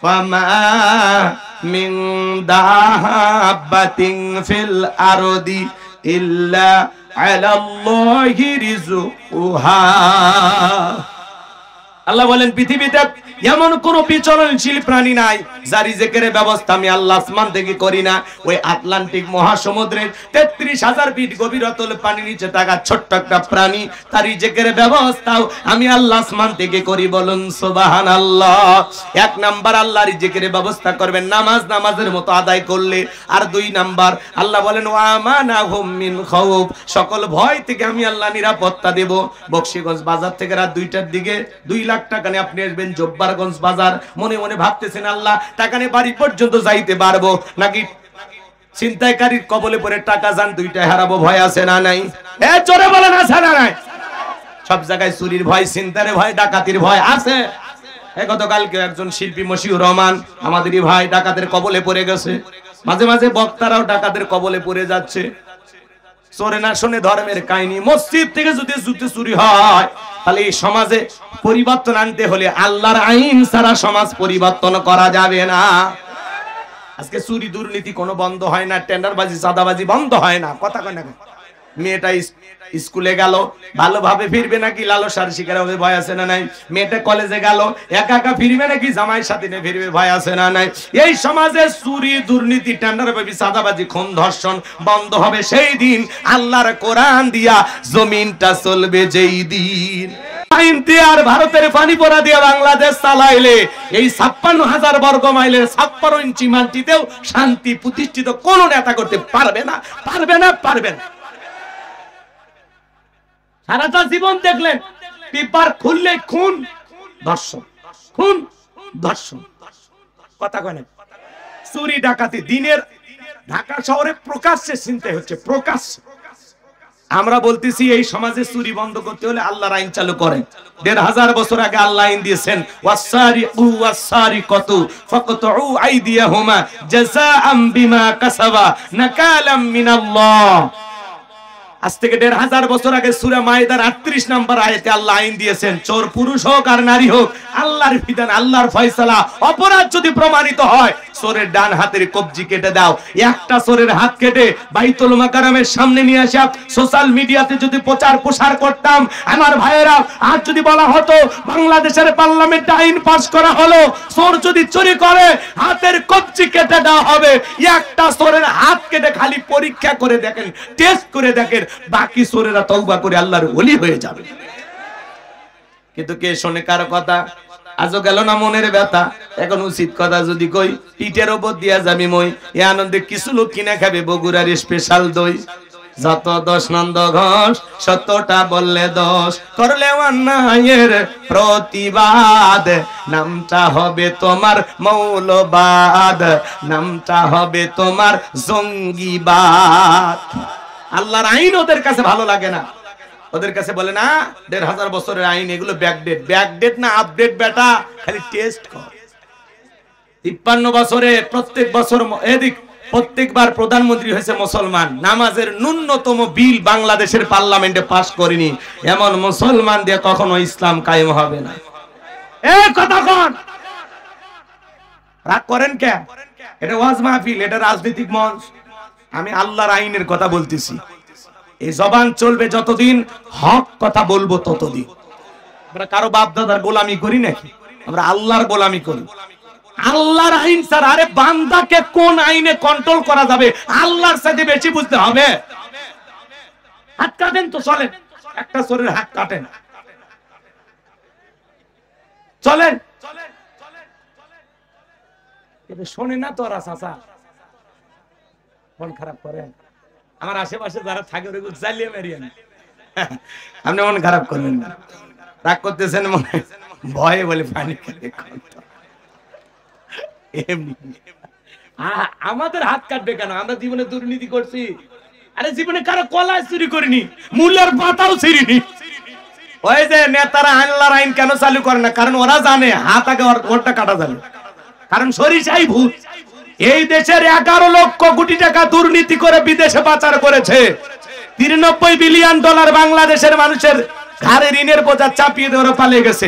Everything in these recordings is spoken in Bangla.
ফামা মিন দাব্বাতিন ফিল আরদি ইল্লা আলাল্লাহি রিজকুহা। আল্লাহ বলেন পৃথিবীতে এমন কোন বিচরণশীল প্রাণী নাই যার রিজিকের ব্যবস্থা আমি আল্লাহ আসমান থেকে করি না। ওই আটলান্টিক মহাসমুদ্রের ৩৩,০০০ ফিট গভীরতল পানির নিচে থাকা ছোট্ট একটা প্রাণী, তার রিজিকের ব্যবস্থাও আমি আল্লাহ আসমান থেকে করি। বলুন সুবহানাল্লাহ। এক নাম্বার আল্লাহ রিজিকের ব্যবস্থা করবেন নামাজের মতো আদায় করলে। আর ২ নাম্বার আল্লাহ বলেন ওয়া আমানাহুম মিন খাউফ, সকল ভয় থেকে আমি আল্লাহ নিরাপত্তা দেব। বকশীগঞ্জ বাজার থেকে রাত ২টার দিকে ২ লাখ টাকা নিয়ে আপনি আসবেন জব্বারগঞ্জ বাজার, মনে মনে ভাবতেছেন আল্লাহ টাকা নিয়ে বাড়ি পর্যন্ত যাইতে পারবো নাকি ছিনতাইকারীর কবলে পড়ে টাকা যান ২টায় হারাবো, ভয় আছে না নাই? এ জোরে বলেন আছে না নাই? সব জায়গায় চুরির ভয়, ছিনতাইয়ের ভয়, ডাকাতির ভয় আছে। গতকালকে একজন শিল্পী মশিউর রহমান আমাদেরই ভাই ডাকাতের কবলে পড়ে গেছে। মাঝে মাঝে বক্তারাও ডাকাতের কবলে পড়ে যাচ্ছে। চোরে না শুনে ধর্মের কাহিনী। মসজিদ থেকে যদি জুতো চুরি হয় তাহলে এই সমাজে পরিবর্তন আনতে হলে আল্লাহর আইন ছাড়া সমাজ পরিবর্তন করা যাবে না। আজকে চুরি দুর্নীতি কোনো বন্ধ হয় না, টেন্ডারবাজি চাঁদাবাজি বন্ধ হয় না। কথা কয় না? মেয়েটা স্কুলে গেল, ভালোভাবে ফিরবে নাকি লালসার শিকার হবে, ভয় আছে না নাই? মেয়েটা কলেজে গেল, একা একা ফিরবে নাকি জামাইয়ের সাথে নিয়ে ফিরবে, ভয় আছে না নাই? এই সমাজে চুরি দুর্নীতি টেন্ডারবাজি চাঁদাবাজি খুন ধর্ষণ বন্ধ হবে সেই দিন আল্লাহর কোরআন দিয়া জমিনটা চলবে যেই দিন। আর ভারতের পানিপোড়া দিয়ে বাংলাদেশ চালাইলে এই ৫৬,০০০ বর্গ মাইলের ৫৬ ইঞ্চি মাটিতেও শান্তি প্রতিষ্ঠিত কোন নেতা করতে পারবে না, পারবে না, পারবে না। সারাটা জীবন দেখলেন পেপার খুললে খুন ধর্ষণ, খুন ধর্ষণ। কথা কয় না? চুরি ডাকাতি দিনের ঢাকা শহরে প্রকাশ্যে চিন্তা হচ্ছে, প্রকাশ্যে। আমরা বলতেছি এই সমাজে চুরি বন্ধ করতে হলে আল্লাহর আইন চালু করেন। ১৫০০ বছর আগে আল্লাহ আইন দিয়েছেন ওয়াসারিকু ওয়াসারিকাতু ফাকতুউ আইদিয়াহুমা জাযাআম বিমা কাসাবা নাকালাম মিনাল্লাহ। আজ থেকে ১৫০০ বছর আগে সূরা মাইদার ৩৮ নম্বর আয়াতে আল্লাহ আইন দিয়েছেন চোর পুরুষ হোক আর নারী হোক আল্লাহর বিধান, আল্লাহর ফয়সালা। অপরাধ যদি প্রমাণিত হয় চোরের ডান হাতের কবজি কেটে দাও। একটা চোরের হাত কেটে বাইতুল মাকারমের সামনে নিয়ে আসা সোশ্যাল মিডিয়াতে যদি প্রচার করতাম আমার ভাইয়েরা, আর যদি বলা হতো বাংলাদেশের পার্লামেন্টে আইন পাস করা হলো চোর যদি চুরি করে হাতের কবজি কেটে দেওয়া হবে। একটা চোরের হাত কেটে খালি পরীক্ষা করে দেখেন, টেস্ট করে দেখেন, বাকি চোরেরা তওবা করে আল্লাহর ওলি হয়ে যাবে। কিন্তু কে শোনে কার কথা? আজও গেল না মনের ব্যথা। এখন উচিত কথা যদি কই পিঠের ওপর দিয়া যাবি মই। এ আনন্দে কিছু লোক কিনে খাবে বগুড়ার স্পেশাল দই। যত দোষ নন্দ ঘোষ সত্যটা বললে দোষ, করলে অন্যায়ের প্রতিবাদ, নামটা হবে তোমার মৌলবাদ, নামটা হবে তোমার জঙ্গিবাদ। আল্লাহর আইন ওদের কাছে ভালো লাগে না। ওদের কাছে বলে না ১৫০০ বছরের আইন এগুলো ব্যাকডেট। ব্যাকডেট না আপডেট বেটা, খালি টেস্ট কর। ৫৩ বছরে প্রত্যেক বছর প্রত্যেকবার প্রধানমন্ত্রী হয়েছে মুসলমান। নামাজের ন্যূনতম বিল বাংলাদেশের পার্লামেন্টে পাস করেনি এমন মুসলমান দিয়ে কখনো ইসলাম কায়েম হবে না। এই কথা কোন রাগ করেন কে? এটা ওয়াজ মাহফিল, এটা রাজনৈতিক মঞ্চ। আমি আল্লাহর আইনের কথা বলতেছি। এই জবান চলবে যতদিন, হক কথা বলবো ততদিন। আমরা কারো বাপ দাদার গোলামি করি নাকি? আমরা আল্লাহর গোলামি করি। আল্লাহর আইন স্যার, আরে বান্দাকে কোন আইনে কন্ট্রোল করা যাবে আল্লাহর সাথে বেশি বুঝতে হবে। হাত কাটেন তো চলেন, একটা চোরের হাত কাটেন, চলেন। শোনে না তো ওরা চাচা, মন খারাপ করেন। আমার আশেপাশে যারা থাকে ওরা জ্বালিয়ে মেরিয়ে না, আপনি মন খারাপ করবেন না। রাগ করতেছেন মনে ভয়ে বলে পানি এমনি। আমাদের হাত কাটবে কেন? আমরা জীবনে দুর্নীতি করছি? আরে জীবনে কারো কলা চুরি করিনি, মূলের পাতাও ছিঁড়িনি। ওই যে নেতারা আল্লাহর আইন কেন চালু করে না? কারণ ওরা জানে হাত আগে ওরটা কাটা যাবে। কারণ সরিষাই ভূত। এই দেশের 11 লক্ষ কোটি টাকা দুর্নীতি করে বিদেশে পাচার করেছে। 93 বিলিয়ন ডলার বাংলাদেশের মানুষের ঘাড়ে ঋণের বোঝা চাপিয়ে দিয়ে ওরা পালিয়ে গেছে।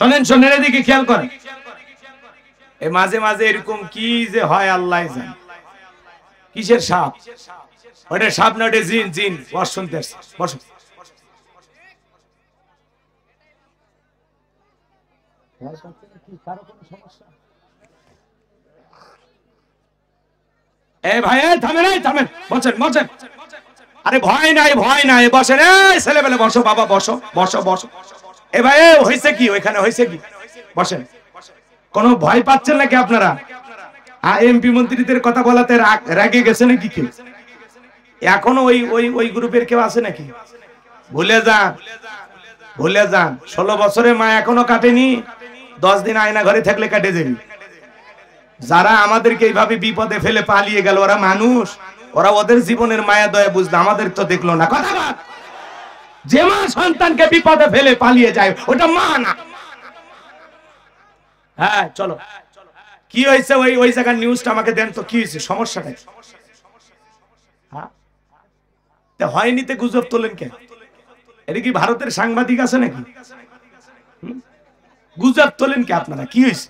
শোনেন শোনেন, এদিকে খেয়াল করেন। এই মাঝে মাঝে এরকম কি যে হয় আল্লাহ জানে। কিসের সাপ? ওটা সাপ না, ওটা জিন। জিন বস, শুনতে আসছে, বস। ভাই থামেন, থামেন, বসেন বসেন। আরে ভয় নাই, ভয় নাই, বসেন। ছেলেবেলে বসো বাবা, বসো বসো বসো। ভাই হয়েছে কি ওইখানে, হয়েছে কি? বসেন। কোন ভয় পাচ্ছেন নাকি আপনারা? এমপি মন্ত্রীদের কথা বলাতে রাগে গেছে নাকি কেউ? এখনো ওই ওই ওই গ্রুপের কেউ আছে নাকি? ভুলে যান, ভুলে যান। 16 বছরের মা এখনো কাটেনি, 10 দিন আয়না ঘরে থাকলে কাটে যাবে। যারা আমাদেরকে এইভাবে বিপদে ফেলে পালিয়ে গেল, ওরা মানুষ? ওরা ওদের জীবনের মায়া দয়া বুঝলো, আমাদের তো দেখলো না। কথা বল। যে মা সন্তানকে বিপদে ফেলে পালিয়ে যায়, ওটা মা না। হ্যাঁ চলো, কি হয়েছে ওই ওই জায়গার নিউজটা আমাকে দেন তো, কি হয়েছে, সমস্যাটা? হয়নি তে গুজব তোলেন কেন? এটা কি ভারতের সাংবাদিক আছে নাকি? গুজব তোলেন কে আপনারা? কি হয়েছে?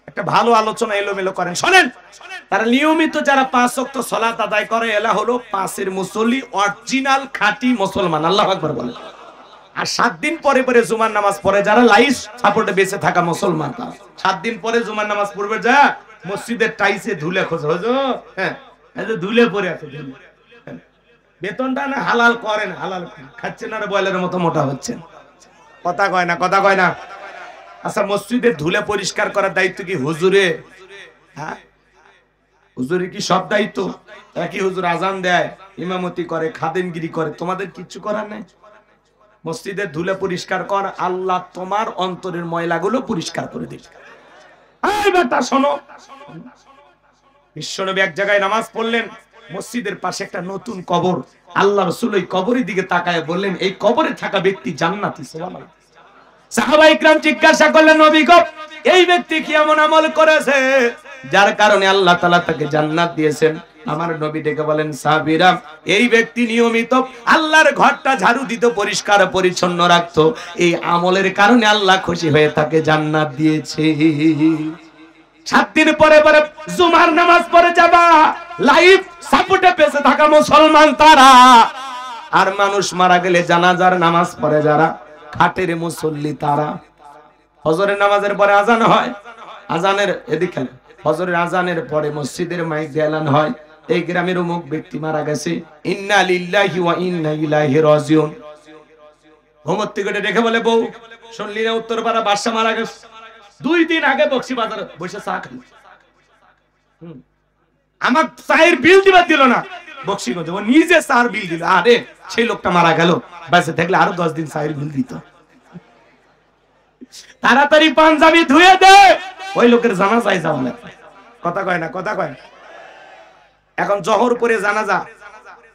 একটা ভালো আলোচনা এলোমেলো করেন। শোনেন, তারা নিয়মিত যারা 5 ওয়াক্ত সালাত আদায় করে, এলা হলো 5-এর মুসল্লি, অরিজিনাল খাঁটি মুসলমান। আল্লাহু আকবার বলে। আর 7 দিন পরে পরে জুমার নামাজ পড়ে যারা, লাইফ সাপোর্টে বেঁচে থাকা মুসলমান, 7 দিন পরে জুমার নামাজ পড়বে যা, মসজিদের টাইসে ধুলে খোঁজে, হুজুর হ্যাঁ এই যে ধুলে পড়ে আছে, বেতনটা না হালাল করেন, হালাল খাচ্ছেন আর বয়লের মতো মোটা হচ্ছেন। কথা কয় না, কথা কয় না। আচ্ছা, মসজিদের ধুলে পরিষ্কার করার দায়িত্ব কি হুজুরে? হ্যাঁ, হুজুরের কি সব দায়িত্ব? একই হুজুর আজান দেয়, ইমামতি করে, খাদেমগিরি করে, তোমাদের কিচ্ছু করার নেই? মসজিদের ধুলে পরিষ্কার কর, আল্লাহ তোমার অন্তরের ময়লাগুলো পরিষ্কার করে দিবে। এই বেটা শোনো, বিশ্বনবী এক জায়গায় নামাজ পড়লেন, মসজিদের পাশে একটা নতুন কবর। আল্লাহ রাসূল ওই কবরের দিকে তাকায় বললেন, এই কবরে থাকা ব্যক্তি জান্নাতি। সুবহানাল্লাহ। সাহাবায়ে কিরাম জিজ্ঞাসা করলেন, নবী গো, এই ব্যক্তি কি এমন আমল করেছে যার কারণে আল্লাহ তাআলা তাকে জান্নাত দিয়েছেন? আমার নবী ডেকে বলেন, সাহাবীরা, এই ব্যক্তি নিয়মিত আল্লাহর ঘরটা ঝাড়ু দিত, পরিষ্কার পরিচ্ছন্ন রাখতো, এই আমলের কারণে আল্লাহ খুশি হয়ে তাকে জান্নাত দিয়েছে। 7 দিন পরে পরে জুমার নামাজ পড়ে যাবা, লাইফ সাপোর্টে বেঁচে থাকা মুসলমান তারা। আর মানুষ মারা গেলে জানাজার নামাজ পড়ে যারা, খাটের মুসল্লি তারা। ফজরের নামাজের পরে আজান হয়, আজানের এদিকে ফজরের আজানের পরে মসজিদের মাইক দিয়ে এলান হয়, এই গ্রামের অমুক ব্যক্তি মারা গেছে, ইন্না লিল্লাহি ওয়া ইন্না ইলাইহি রাজিউন। ঘুমোর থেকে দেখে বলে, বউ শুনলি না উত্তরপাড়া বাদশা মারা গেছে? 2 দিন আগে বক্সি বাজারে বসে চা খাই, আমার চায়ের বিল দিবার দিল না, বক্সি গো ও নিজে চার বিল দিল। আরে সেই লোকটা মারা গেল, বেঁচে থাকলে আরো 10 দিন চায়ের বিল দিত। তাড়াতাড়ি পাঞ্জাবি ধুয়ে দে, ওই লোকের জানাজায় যাওয়া লাগবে। কথা কয় না, কথা কয়। এখন জোহর পরে জানাজা,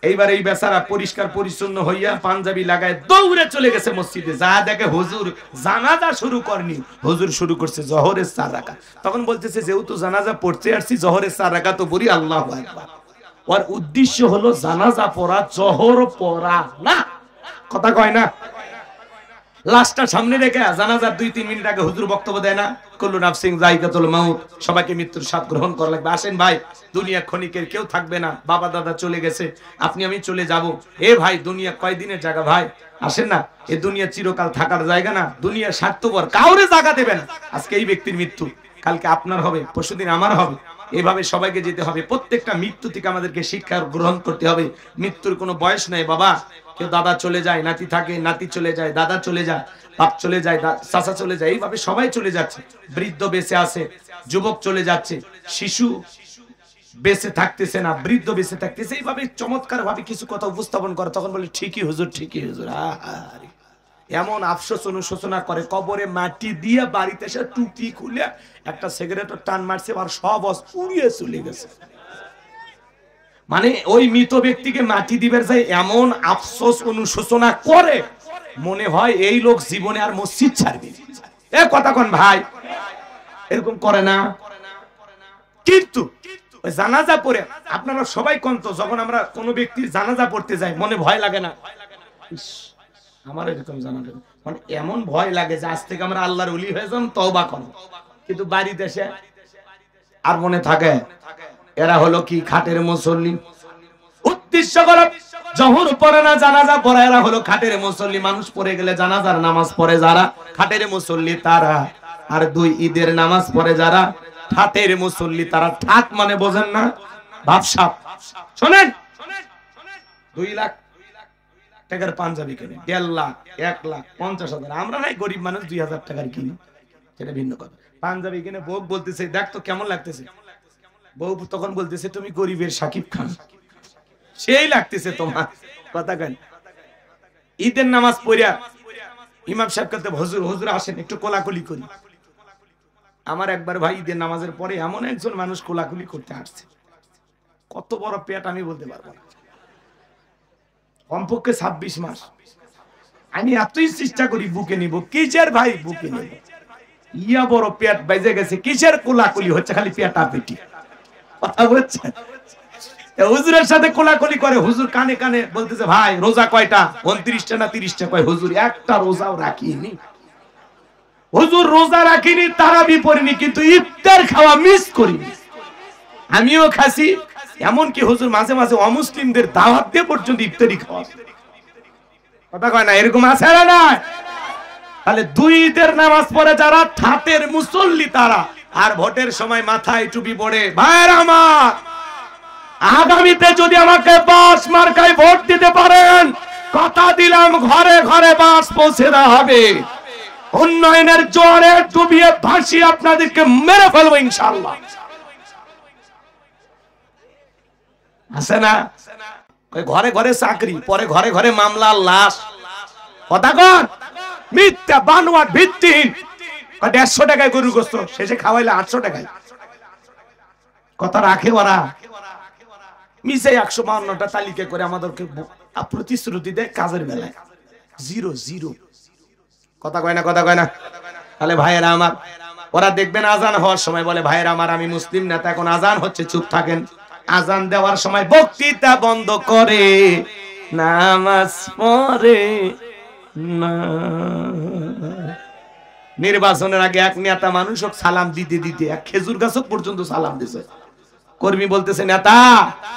এইবার এই বেচারা পরিষ্কার পরিচ্ছন্ন হইয়া পাঞ্জাবি লাগায় দৌড়ে চলে গেছে মসজিদে। যা দেখে হুজুর জানাজা শুরু করনি, হুজুর শুরু করছে জোহরের 4 রাকাত। তখন বলতেছে, যেহেতু জানাজা পড়তে আসছি, জোহরের 4 রাকাত তো পড়ি, আল্লাহু আকবার। ওর উদ্দেশ্য হলো জানাজা পড়া, জোহর পড়া না। কথা কয় না। লাশটা সামনে রেখে জানাজার 2-3 মিনিট আগে হুজুর বক্তব্য দেয় না, কুল্লু নাফসিন যায়কাতুল মাউত, সবাইকে মৃত্যুর স্বাদ গ্রহণ করা লাগবে। আসেন ভাই, দুনিয়া ক্ষণিকের, কেউ থাকবে না, বাবা দাদা চলে গেছে, আপনি আমি চলে যাব। এ ভাই, দুনিয়া কয়দিনের জায়গা ভাই? আসেন না, এ দুনিয়া চিরকাল থাকার জায়গা না, দুনিয়া স্বার্থপর, কাউরে জায়গা দেবেন। আজকে এই ব্যক্তির মৃত্যু, কালকে আপনার হবে, পরশুদিন আমার হবে, এভাবে সবাইকে যেতে হবে। প্রত্যেকটা মৃত্যু থেকে আমাদেরকে শিক্ষা গ্রহণ করতে হবে। মৃত্যুর কোনো বয়স নাই বাবা। কেউ দাদা চলে যায়, নাতি থাকে, নাতি চলে যায়, দাদা চলে যায়, বাপ চলে যায়, চাচা চলে যায়, এইভাবে সবাই চলে যাচ্ছে। বৃদ্ধ বেঁচে আছে, যুবক চলে যাচ্ছে, শিশু বেঁচে থাকতেছে না, বৃদ্ধ বেঁচে থাকতেছে। এইভাবে চমৎকার ভাবে কিছু কথা উপস্থাপন করে, তখন বলে ঠিকই হুজুর, ঠিকই হুজুর। এমন আফসোস অনুশোচনা করে, কবরে মাটি দিয়ে বাড়িতে এসে টুপি খুলে একটা সিগারেটের টান মারছে, আর সব পুড়িয়ে চলে গেছে। মানে ওই মৃত ব্যক্তিকে মাটি দিবার যায় এমন আফসোস অনুশোচনা করে, মনে হয় এই লোক জীবনে আর মসজিদ ছাড়বে। এ কথা কোন ভাই, এরকম করে না? কিন্তু ওই জানাজা পড়ে আপনারা সবাই কোন তো, যখন আমরা কোনো ব্যক্তির জানাজা পড়তে যাই, মনে ভয় লাগে না? আমার এরকম জানাজা মানে এমন ভয় লাগে যে আজ থেকে আমরা আল্লাহর ওলি হয়ে যাম, তওবা করব। কিন্তু বাড়িতে এসে আর মনে থাকে এরা হলো কি খাটের মুসল্লি। উদ্দেশ্য করো জোহর পড়ে না, জানাজা পড়ে, এরা হলো খাটের মুসল্লি। মানুষ পড়ে গেলে জানাজার নামাজ পড়ে যারা, খাটের মুসল্লি তারা। আর দুই ঈদের নামাজ পড়ে যারা, ঠাটের মুসল্লি তারা। ঠাট মানে বোঝেন না? ভাবসাব। শোনেন, 2 লাখ টাকার পাঞ্জাবি কিনে 1.5 লাখ, 1 লাখ 50,000। আমরা নাই গরিব মানুষ 2,000 টাকার কিনি, সেটা ভিন্ন কথা। পাঞ্জাবি কিনে বউ বলতেছে দেখ তো কেমন লাগতেছে। বউ তখন বলতেছে তুমি গরিবের শাকিব খান, সেই লাগতেছে তোমার। কথা কেন? ঈদের নামাজ পড়িয়া ইমাম সাহেব কাছে হুজুর হুজুর আসেন একটু কোলাকুলি করি। আমার একবার ভাই ঈদের নামাজের পরে এমন একজন মানুষ কোলাকুলি করতে আসছে, কত বড় পেট আমি বলতে পারবো না, কমপক্ষে 26 মাস। আমি এতই চেষ্টা করি বুকে নিব, কিসের ভাই বুকে নিব, ইয়া বড় পেট বাইজে গেছে, কিসের কোলাকুলি হচ্ছে, খালি পেটা পেটি। কথা বলছে, হুজুরের সাথে কোলাকুলি করে। হুজুর কানে কানে বলতেছে ভাই রোজা কয়টা? 29টা না 30টা? কয় হুজুর একটা রোজাও রাখিনি। হুজুর রোজা রাখিনি, তারাবি পড়িনি, কিন্তু ইফতার খাওয়া মিস করিনি। আমিও খাসি, এমনকি হুজুর মাঝে মাঝে অমুসলিমদের দাওয়াত দিয়ে পর্যন্ত ইফতারি খাওয়া। কথা কয় না? এরকম আছে না? তাহলে 2 ঈদের নামাজ পড়ে যারা, ঠাটের মুসল্লি তারা। আর ভোটের সময় মাথায় টুপি পড়ে। ভাইরা আমার, আগামীতে যদি আমাকে বাস মার্কায় ভোট দিতে পারেন, কথা দিলাম ঘরে ঘরে বাস পৌঁছে দেওয়া হবে। উন্নয়নের জোয়ারে ডুবিয়ে ভাসিয়ে আপনাদেরকে মেরে ফেলবো ইনশাআল্লাহ। আছে না? ঘরে ঘরে চাকরি, পরে ঘরে ঘরে মামলা, লাশ। কথা কন, মিথ্যা বানোয়াট ভিত্তিহীন। 150 টাকায় গরুর গোশত, শেষে খাওয়াইলে 800 টাকায়। কথা রাখে ওরা। মিশে 152টা তালিকা করে আমাদেরকে প্রতিশ্রুতি দেয়, কাজের বেলায় জিরো জিরো। কথা কয় না? কথা কয় না? তাহলে ভাইয়েরা আমার, ওরা দেখবেন আজান হওয়ার সময় বলে ভাইয়েরা আমার আমি মুসলিম নেতা, এখন আজান হচ্ছে, চুপ থাকেন। আজান দেওয়ার সময় বক্তৃতা বন্ধ করে নামাজ পড়ে না। নির্বাচনের আগে এক নেতা মানুষক সালাম দিতে দিতে এক খেজুর গাছক পর্যন্ত সালাম দিছে। কর্মী বলতেছে নেতা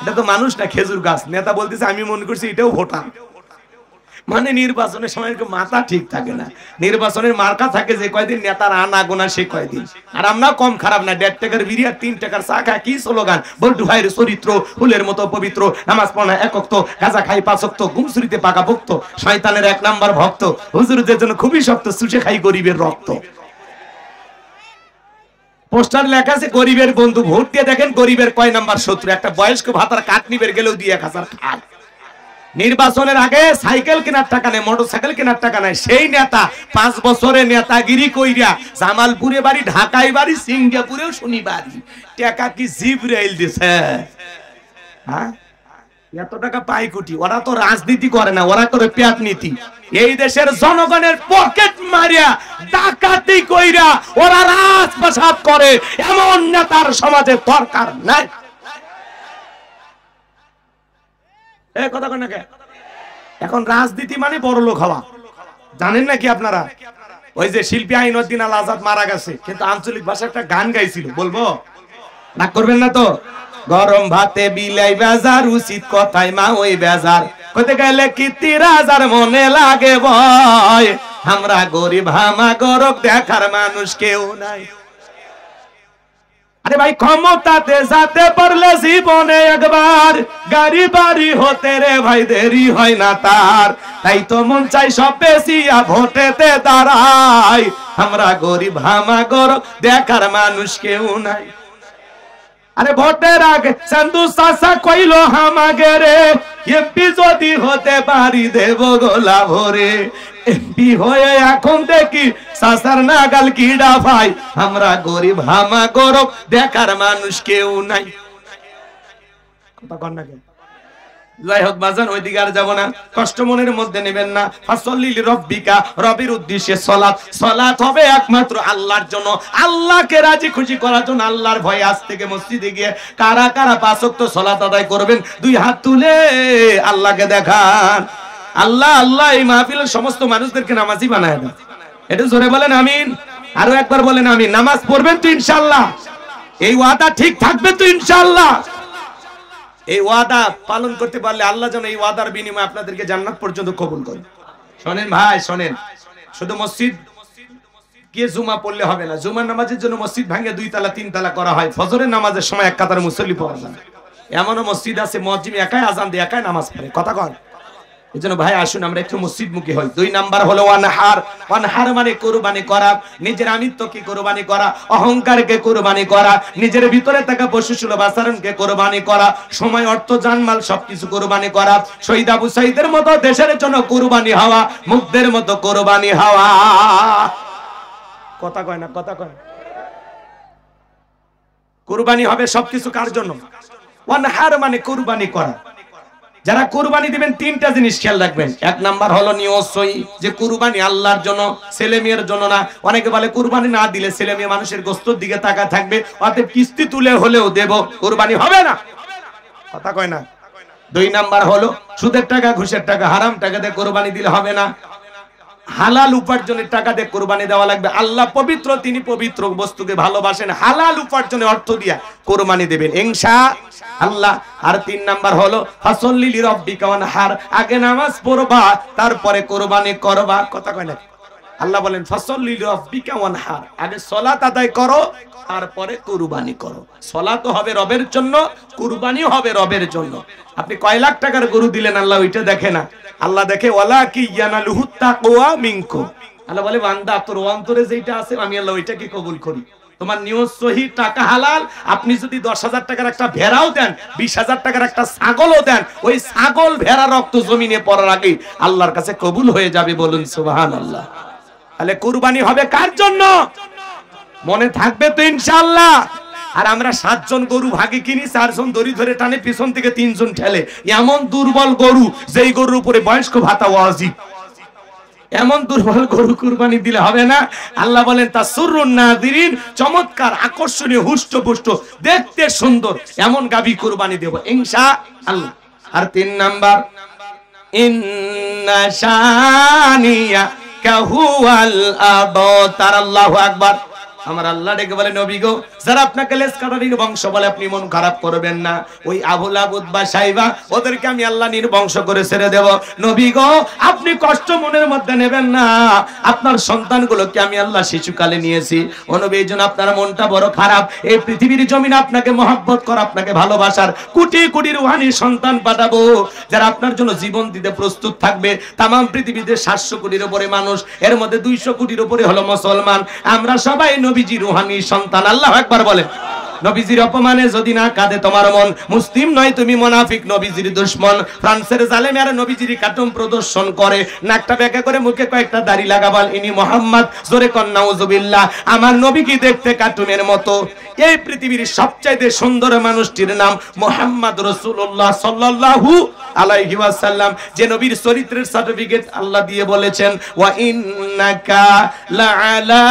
এটা তো মানুষ না, খেজুর গাছ। নেতা বলতেছে আমি মনে করছি এটাও ভোটার। মানে নির্বাচনের সময় মাথা ঠিক থাকে না। নির্বাচনের মার্কা থাকে যে কয়দিন, নেতার আনা গোনা সে কয়দিন। আর আমরা কম খারাপ না, 1.5 টাকার বিড়ি আর 3 টাকার চা খায়। কি স্লোগান? বল্টু ভাইয়ের চরিত্র ফুলের মতো পবিত্র, নামাজ পড়া 1 ওয়াক্ত, গাঁজা খাই 5 ওয়াক্ত, গুমসুরিতে পাকা ভক্ত, শয়তানের 1 নাম্বার ভক্ত, হুজুরদের জন্য খুবই শক্ত, চুষে খাই গরিবের রক্ত। পোস্টার লেখা আছে গরিবের বন্ধু। ভোট দিয়ে দেখেন গরিবের কয় নাম্বার শত্রু। একটা বয়স্ক ভাতার কাঠ নিবের গেলেও দিয়ে 1000 খায়। নির্বাচনের আগে সাইকেল কেনার টাকা নেই, মোটরসাইকেল কেনার টাকা নাই। সেই নেতা 5 বছরে নেতাগিরি কইরা জামালপুরে বাড়ি, ঢাকায় বাড়ি, সিঙ্গাপুরেও শুনি বাড়ি। টাকা কি জিব্রাইল দিছে? হ্যাঁ, এত টাকা পাই কোটি। ওরা তো রাজনীতি করে না, ওরা করে পেট নীতি। এই দেশের জনগণের পকেট মারিয়া ডাকাতি কইরা ওরা রাজপ্রাসাদ করে। এমন নেতার সমাজে দরকার নাই। কথা কয় না কে? এখন রাজনীতি মানে বড় লোক হওয়া। জানেন নাকি আপনারা? ওই যে শিল্পী আইনউদ্দিন আল আজাদ মারা গেছে, কিন্তু আঞ্চলিক ভাষায় একটা গান গাইছিল, বলবো? রাগ করবেন না তো? গরম ভাতে বিলাই বেজার, উচিত কথাই মা ওই বেজার, কইতে গেলে কীর্তি রাজার মনে লাগে ভয়, আমরা গরিব হামা গরব দেখার মানুষ কেউ নাই। আরে ভাই ক্ষমতাতে যেতে পারলে জীবনে একবার, গাড়ি বাড়ি হতে রে ভাই দেরি হয় না তার, তাই তো মন চাই সব বেশিয়া ভোটেতে দাঁড়াই, আমরা গরিব হামা গরব দেখার মানুষ কেউ নাই। আরে ভোটের আগে চান্দু চাচা কইলো হামাগে রে, এমপি যদি হতে পারি দেব গোলা ভরে, এমপি হয়ে এখন দেখি চাচার নাগাল কিডা ভাই, আমরা গরিব হামা গরব দেখার মানুষ কেউ নাই। কথা কন না কেন? যাই হোক বাজান, ওইদিকে আর যাবো না, কষ্ট মনের মধ্যে নেবেন না। ফাসল্লিল রব্বিকা, রবের উদ্দেশ্যে সালাত। সালাত হবে একমাত্র আল্লাহর জন্য, আল্লাহকে রাজি খুশি করার জন্য। আল্লাহর ভয়ে আজ থেকে মসজিদে গিয়ে কারা কারা 5 ওয়াক্ত সালাত আদায় করবেন? 2 হাত তুলে আল্লাহকে দেখান। আল্লাহ আল্লাহ এই মাহফিলের সমস্ত মানুষদেরকে নামাজি বানায় দেন। এটা জোরে বলেন আমিন। আরো একবার বলেন আমিন। নামাজ পড়বেন তো ইনশাআল্লাহ? এই ওয়াদা ঠিক থাকবে তো ইনশাআল্লাহ? এই ওয়াদা পালন করতে পারলে আল্লাহ যেন এই ওয়াদার বিনিময়ে আপনাদেরকে জান্নাত পর্যন্ত কবুল করে। শোনেন ভাই শোনেন, শুধু মসজিদ গিয়ে জুমা পড়লে হবে না। জুমার নামাজের জন্য মসজিদ ভাঙে 2 তালা 3 তালা করা হয়। ফজরের নামাজের সময় এক কাতার মুসল্লি পাওয়া যায়। এমনও মসজিদ আছে মুয়াজ্জিন একাই আজান দিয়ে একাই নামাজ পড়ে। কথা কন। এজন্য ভাই আসুন আমরা একটু মসজিদমুখী হই। 2 নাম্বার হলো ওয়ানহার। ওয়ানহার মানে কুরবানি করা, নিজের আমিত্বকে কুরবানি করা, অহংকারকে কুরবানি করা, নিজের ভিতরে থাকা পশুসুলভ আচরণকে কুরবানি করা, সময় অর্থ জানমাল সবকিছু কুরবানি করা, শহীদ আবু সাঈদের মতো দেশের জন্য কুরবানি হওয়া, মুগ্ধের মতো কুরবানি হওয়া। কথা কয় না, কথা কয়। কুরবানি হবে সবকিছু কার জন্য? ওয়ানহার মানে কুরবানি করা। যারা কুরবানি দিবেন 3টা জিনিস খেয়াল রাখবেন। 1 নাম্বার হলো নিয়ত সহি, যে কুরবানি আল্লাহর জন্য, ছেলে মেয়ের জন্য না। অনেকে বলে কুরবানি না দিলে ছেলে মেয়ে মানুষের গোশতের দিকে তাকা থাকবে, অতএব কিস্তি তুলে হলেও দেব, কুরবানি হবে না। কথা কয় না। 2 নাম্বার হলো সুদের টাকা, ঘুষের টাকা, হারাম টাকা দিয়ে কুরবানি দিলে হবে না। হালাল উপার্জনের টাকা দিয়ে কুরবানি দেওয়া লাগবে। আল্লাহ পবিত্র, তিনি পবিত্র বস্তুকে ভালোবাসেন। হালাল উপার্জনের অর্থ দিয়া কুরবানি দেবেন ইনশাআল্লাহ। আর 3 নাম্বার হলো ফাসল্লি লিরাব্বিকা ওয়ানহার, আগে নামাজ পড়বা তারপরে কুরবানি করবা। কথা কয় না। আল্লাহ বলেন ফাসল্লি লিরাব্বিকা ওয়ানহার, আগে সালাত আদায় করো তারপরে কুরবানি করো। সালাতও হবে রবের জন্য, কুরবানিও হবে রবের জন্য। আপনি কয় লাখ টাকার গরু দিলেন আল্লাহ ওইটা দেখে না। আল্লাহ দেখে ওয়ালাকি ইয়ানালুহুত তাকওয়া মিনকুম। আল্লাহ বলে বান্দা তোর অন্তরে যেটা আছে আমি আল্লাহ ওইটাকে কবুল করি। তোমার নিয়ত সহি, টাকা হালাল। আপনি যদি 10,000 টাকার একটা ভেড়াও দেন, 20,000 টাকার একটা ছাগলও দেন, ওই ছাগল ভেড়া রক্ত জমিনে পড়ার আগে আল্লাহর কাছে কবুল হয়ে যাবে। বলুন সুবহানাল্লাহ। তাহলে কুরবানি হবে কার জন্য? মনে থাকবে তো ইনশাআল্লাহ। আর আমরা 7 জন গরু ভাগে কিনি, 4 জন দড়ি ধরে টানে, পিছন থেকে 3 জন ঠেলে। এমন দুর্বল গরু, যেই গরুর উপরে বয়স্ক ভাতা ওয়াজিব, এমন দুর্বল গরু কুরবানি দিলে হবে না। আল্লাহ বলেন তাসুরুন নাযিরিন, চমৎকার, আকর্ষণীয়, হুষ্টপুষ্ট, দেখতে সুন্দর এমন গাভী কুরবানি দেব ইনশাআল্লাহ। আর 3 নাম্বার ইন্না শানিয়া কাহুয়াল আবতার। আল্লাহু আকবার। আমার আল্লাহ ডেকে বলে নবী গো, যারা আপনাকে লেজ কাটারির বংশ বলে আপনি মন খারাপ করবেন না। ওই আবু লাবুদ বা সাইবা ওদেরকে আমি আল্লাহ নির্বংশ করে ছেড়ে দেব। নবী গো, আপনি কষ্ট মনের মধ্যে নেবেন না। আপনার সন্তানগুলোকে আমি আল্লাহ শিশুকালে নিয়েছি। ও নবী, এইজন্য আপনার মনটা বড় খারাপ। এই পৃথিবীর জমিনে আপনাকে মহব্বত করা, আপনাকে ভালোবাসার কোটি কোটি রুহানি সন্তান পাঠাবো, যারা আপনার জন্য জীবন দিতে প্রস্তুত থাকবে। তামাম পৃথিবীতে 700 কোটির উপরে মানুষ, এর মধ্যে 200 কোটির উপরে হলো মুসলমান। আমরা সবাই নবীজি রুহানি সন্তান। আল্লাহু আকবার বলেন। নবীজির অপমানে যদি না কাঁদে তোমার মন, মুসলিম নয় তুমি মুনাফিক, নবীজির দুশমন। ফ্রান্সের জালেমেরা নবীজির কাটুম প্রদর্শন করে, নাকটা বেঁকা করে মুখে কয়েকটা দাড়ি লাগাবাল, ইনি মুহাম্মদ। জোরে কন নাউজুবিল্লাহ। আমার নবী কি দেখতে কার্টুনের মতো? এই পৃথিবীর সবচাইতে সুন্দর মানুষটির নাম মুহাম্মদ রাসূলুল্লাহ সাল্লাল্লাহু আলাইহি ওয়াসাল্লাম, যে নবীর চরিত্রের সার্টিফিকেট আল্লাহ দিয়ে বলেছেন ওয়া ইন্নাকা লাআলা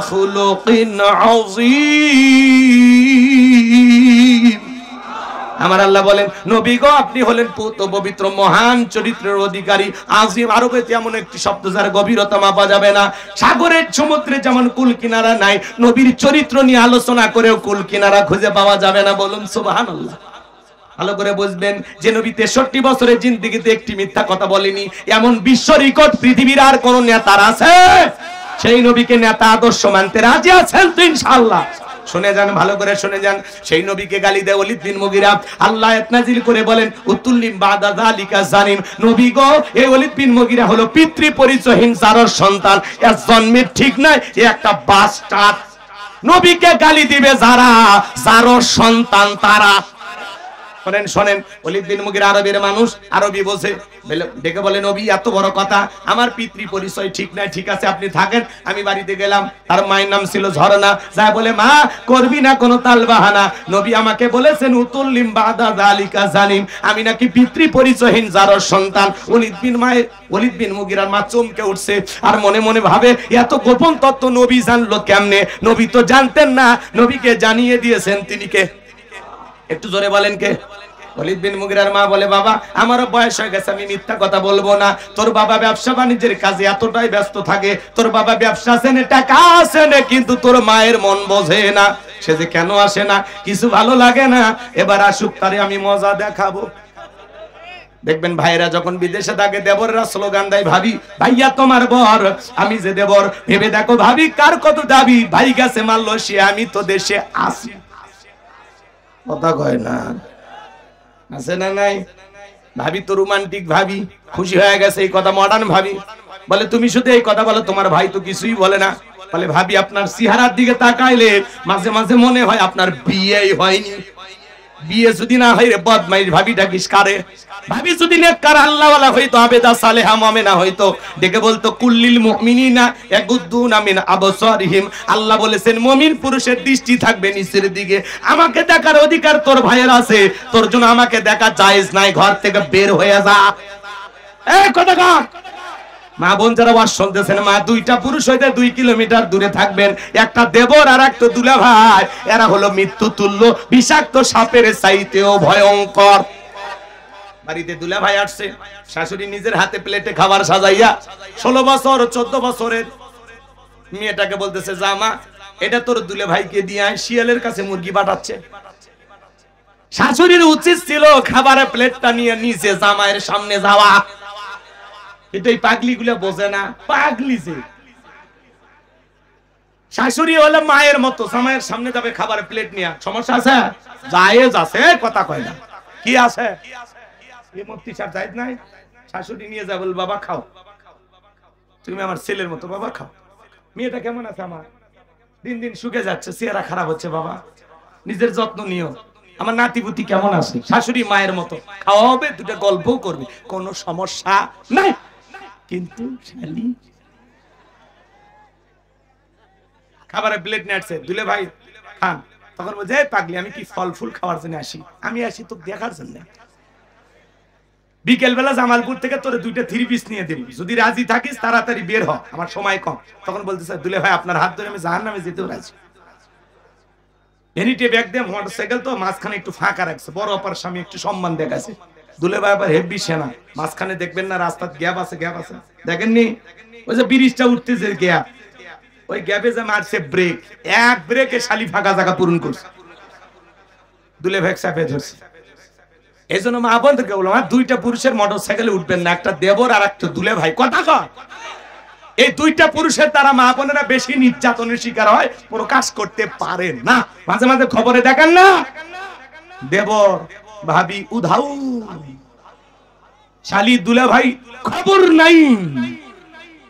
খুলুকিন আযীম। আমার আল্লাহ বলেন নবী গো, আপনি হলেন পবিত্র মহান চরিত্রের অধিকারী। আজিম আরবিতে এমন একটি শব্দ যার গভীরতা মাপা যাবে না। সাগরের সমুদ্রে যেমন কুল কিনারা নাই, নবীর চরিত্র নিয়ে আলোচনা করেও কুল কিনারা খুঁজে পাওয়া যাবে না। বলুন সুবহানাল্লাহ। ভালো করে বুঝবেন যে নবী 63 বছরের জিন্দেগিতে একটি মিথ্যা কথা বলেনি। এমন বিশ্ব রেকর্ড পৃথিবীর আর কোন নেতার আছে? সেই নবীকে নেতা আদর্শ মানতে রাজি আছেন তো ইনশাআল্লাহ? শুনে যান, ভালো করে শুনে যান। সেই নবীকে গালি দেয় ওলীদ বিন মুগীরা। আল্লাহ আয়াত নাযিল করে বলেন উতুল্লিম বাদা যালিকা জানিম। নবী গো, এই ওলীদ বিন মুগীরা হলো পিতৃ পরিচয়হীন জারর সন্তান। এর জন্মের ঠিক নাই, এ একটা বাস্টার্ড। নবীকে গালি দিবে যারা জারর সন্তান তারা। শোনেন শোনেন, ওলীদ বিন মুগীরা আরবের মানুষ, আরবি বোঝে। ডেকে বলে নবী এত বড় কথা, আমার পিতৃ পরিচয় ঠিক নাই। ঠিক আছে আপনি থাকেন। আমি বাড়িতে গেলাম, তার মায়ের নাম ছিল ঝরনা। যায় বলে মা করবি না কোনো তালবাহানা, নবী আমাকে বলেছেন উতুল্লিম বাদা যালিকা জানিম, আমি নাকি পিতৃ পরিচয়হীন জারর সন্তান। ওলীদ বিন মুগীরার মা চমকে উঠছে, আর মনে মনে ভাবে এত গোপন তত্ত্ব নবী জানলো কেমনে? নবী তো জানতেন না, নবীকে জানিয়ে দিয়েছেন তিনি কে? একটু জোরে বলেন কে? ওলীদ বিন মুগিরার মা বলে, বাবা আমারও বয়স হয়ে গেছে, আমি মিথ্যা কথা বলবো না। তোর বাবা ব্যবসা বাণিজ্যের কাজে এতটাই ব্যস্ত থাকে, তোর বাবা ব্যবসা আছে না, টাকা আছে না, কিন্তু তোর মায়ের মন বোঝে না। সে যে কেন আসে না, কিছু ভালো লাগে না, এবার আসুক, তারে আমি মজা দেখাবো। দেখবেন ভাইরা যখন বিদেশে থাকে, দেবররা স্লোগান দেয়, ভাবি ভাইয়া তোমার বর, আমি যে দেবর, ভেবে দেখো ভাবি কার কত দাবি, ভাই গেছে মালয়েশিয়া, আমি তো দেশে আসি। কথা কয় না, আছে না নাই? ভাবি তো রোমান্টিক ভাবি, খুশি হয়ে গেছে, এই কথা মডার্ন ভাবি বলে, তুমি শুধু এই কথা বলো, তোমার ভাই তো কিছুই বলে না। বলে ভাবি আপনার চেহারার দিকে তাকাইলে মাঝে মাঝে মনে হয় আপনার বিয়েই হয়নি। বিয়ে যদি না হয় রে বদমাইশ, ভাবি ডাকিস কারে? ভাবি যদি নেককার আল্লাহওয়ালা হইতো, আবেদা সালেহা মুমিনা হইতো, ডেকে বলতো কুল্লিল মুমিনিনা ইয়াগুদ্দুনা মিন আবসারিহিম। আল্লাহ বলেছেন মুমিন পুরুষের দৃষ্টি থাকবে নিচের দিকে। আমাকে দেখার অধিকার তোর ভাইয়ের আছে, তোর জন্য আমাকে দেখা জায়েজ নাই, ঘর থেকে বের হয়ে যা। এই কথা কর। মা বোন যারা ওয়াজ শুনতেছেন, মা দুইটা পুরুষ হইতে 2 কিলোমিটার দূরে থাকবেন, একটা দেবর আর একটা দুলা ভাই, এরা হলো মৃত্যু তুল্য, বিষাক্ত সাপের চাইতেও ভয়ঙ্কর। বাড়িতে দুলা ভাই আসছে, শাশুড়ি নিজের হাতে প্লেটে খাবার সাজাইয়া 16 বছর 14 বছরের মেয়েটাকে বলতেছে, জামা এটা তোর দুলা ভাইকে দিয়ে আয়, শিয়ালের কাছে মুরগি পাঠাচ্ছে। শাশুড়ির উচিত ছিল খাবারের প্লেটটা নিয়ে নিচে জামাইয়ের সামনে যাওয়া, কিন্তু এই পাগলি গুলা বোঝে না, পাগলি যে। শাশুড়ি হলে মায়ের মতো, জামাইয়ের সামনে যাবে খাবারের প্লেট নিয়ে, সমস্যা আছে? জায়েজ আছে, কথা কয় না। কি আছে? এই মুফতি সাহেব জায়েজ নাই? শাশুড়ি নিয়ে যাবে, বাবা খাও, তুমি আমার ছেলের মতো, বাবা খাও। মেয়েটা কেমন আছে আমার? দিন দিন শুকে যাচ্ছে, চেহারা খারাপ হচ্ছে, বাবা নিজের যত্ন নিও। আমার নাতিপুতি কেমন আছে? শাশুড়ি মায়ের মতো, খাওয়া হবে, দুটো গল্পও করবে, কোনো সমস্যা নাই। কিন্তু শালি খাবারের প্লেট নিয়ে আসছে, দুলে ভাই খান, তখন বলছে পাগলি আমি কি ফল ফুল খাওয়ার জন্য আসি? আমি আসি তো দেখার জন্য। বিকেল বেলা জামালপুর থেকে তোরে 2টা 3 পিস নিয়ে দেব, যদি রাজি থাকিস তাড়াতাড়ি বের হ, আমার সময় কম। তখন বলতেছে, দুলে ভাই আপনার হাত ধরে আমি জাহান্নামে যেতেও রাজি। ভ্যানিটি ব্যাগ দিয়ে মোটরসাইকেল তো মাঝখানে একটু ফাঁকা রাখছে, বড় অপার স্বামী একটু সম্মান দেখাচ্ছে। দুলে ভাই আবার হেভি সেনা, মাঝখানে দেখবেন না রাস্তার গ্যাপ আছে, গ্যাপ আছে, দেখেননি? ওই যে ব্রিজটা উঠতেছে গ্যাপ, ওই গ্যাপে যে মারছে ব্রেক, এক ব্রেকে শালি ফাঁকা জায়গা পূরণ করছে, দুলে ভাই চাপে ধরছে। এই জন্য মা বোনদেরকে বললাম, 2টা পুরুষের মোটরসাইকেলে উঠবেন না, একটা দেবর আর একটা দুলে ভাই। কথা কয়, এই 2টা পুরুষের দ্বারা মা বোনেরা বেশি নির্যাতনের শিকার হয়, প্রকাশ করতে পারে না। মাঝে মাঝে খবরে দেখেন না, দেবর ভাবি উধাও, শালি দুলা ভাই খবর নাই,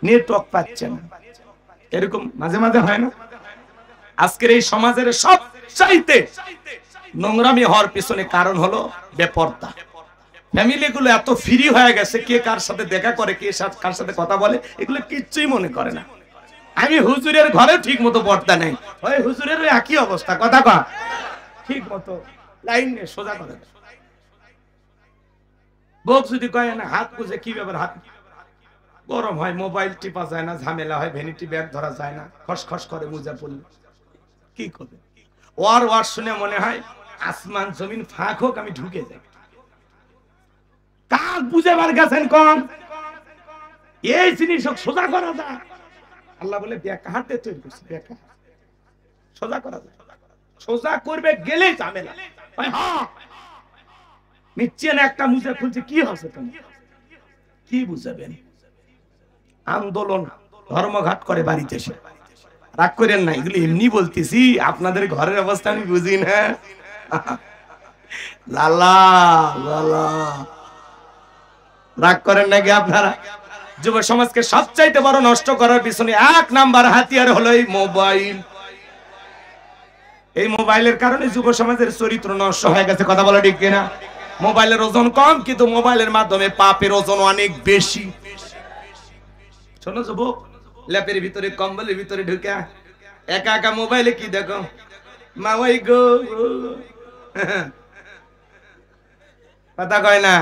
নেটওয়ার্ক পাচ্ছে না, এরকম মাঝে মাঝে হয় না? আজকের এই সমাজের সবচাইতে নোংরামি হওয়ার পিছনে কারণ হলো বেপরদা। ফ্যামিলি গুলো এত ফ্রি হয়ে গেছে, কে কার সাথে দেখা করে, কে কার সাথে কথা বলে, এগুলো কিচ্ছুই মনে করে না। আমি হুজুরের ঘরে ঠিক মতো পর্দা নেই, ওই হুজুরের একই অবস্থা, কথা কয় ঠিক মতো লাইন নিয়ে সোজা করে। বউ যদি কয় না হাত বুঝে, কি ব্যাপার, হাত গরম হয়, মোবাইল টিপা যায় না, ঝামেলা হয়, ভ্যানিটি ব্যাগ ধরা যায় না, খসখস করে মুজা পড়লে কি করবে? ওয়ার ওয়ার শুনে মনে হয় আসমান জমিন ফাঁক হোক, আমি ঢুকে যাই। কাক বুঝে বার গেছেন কম, এই জিনিস সোজা করা যায়। আল্লাহ বলে ব্যাকা হাতে তৈরি করছে, ব্যাকা সোজা করা যায়, সোজা করবে গেলেই ঝামেলা। নিচ্ছে না একটা মুজা খুলছে, কি হচ্ছে তুমি কি বুঝাবেন? আন্দোলন ধর্মঘাট করে বাড়িতে এসে, রাগ করেন না, এগুলো এমনি বলতেছি, আপনাদের ঘরের অবস্থা আমি বুঝি না। লালা লালা রাগ করেন নাকি আপনারা? যুব সমাজকে সবচাইতে বড় নষ্ট করার পিছনে 1 নাম্বার হাতিয়ার হলো এই মোবাইল। এই মোবাইলের কারণে যুব সমাজের চরিত্র নষ্ট হয়ে গেছে, কথা বলা ঠিক কিনা? মোবাইলের ওজন কম, কিন্তু মোবাইলের মাধ্যমে পাপের ওজন অনেক বেশি। শোনো যুবক, ল্যাপের ভিতরে কম্বলের ভিতরে ঢুকে একা একা মোবাইলে কি দেখো, মাওয়াই গো, কথা কয় না।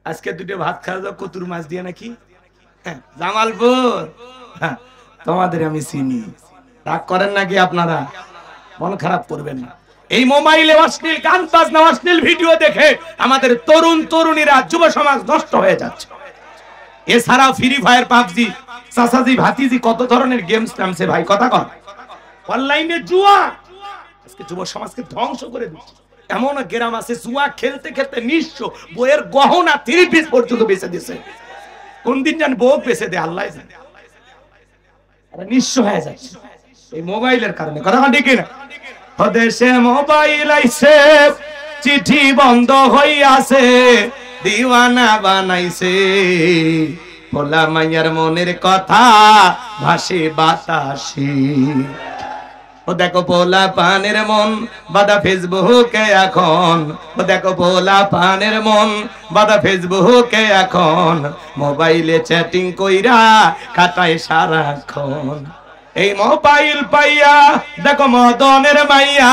আজকে 2টা ভাত খাওয়া যাও কতুর মাছ দিয়ে নাকি, জামালপুর, তোমাদের আমি চিনি। রাগ করেন নাকি আপনারা? মন খারাপ করবেন না। এই মোবাইলে অশ্লীল গান বাজনা অশ্লীল ভিডিও দেখে আমাদের তরুণ তরুণীরা যুব সমাজ নষ্ট হয়ে যাচ্ছে। এছাড়াও ফ্রি ফায়ার, পাবজি, চাচাজি ভাতিজি কত ধরনের গেমস নামছে ভাই, কথা কর। অনলাইনে জুয়া আজকে যুব সমাজকে ধ্বংস করে দিচ্ছে। এমন গ্রাম আছে জুয়া খেলতে খেলতে নিঃস্ব, বইয়ের গহনা 3 পিস পর্যন্ত বেচে দিয়েছে। কোন দিন জান বউ বেচে দেয় আল্লাহ জানে। আরে নিঃস্ব হয়ে যাচ্ছে এই মোবাইলের কারণে, কথা ঠিক না? দেশে মোবাইল আইছে, চিঠি বন্ধ হইয়াছে, দিওয়ানা বানাইছে, ভোলা মাইয়ার মনের কথা ভাসে বাতাসে। ও দেখো ভোলা পানের মন বাদা ফেসবুকে এখন, ও দেখো ভোলা পানের মন বাদা ফেসবুকে এখন, মোবাইলে চ্যাটিং কইরা কাটায় সারাক্ষণ। এই মোবাইল পাইয়া দেখো মদনের মাইয়া,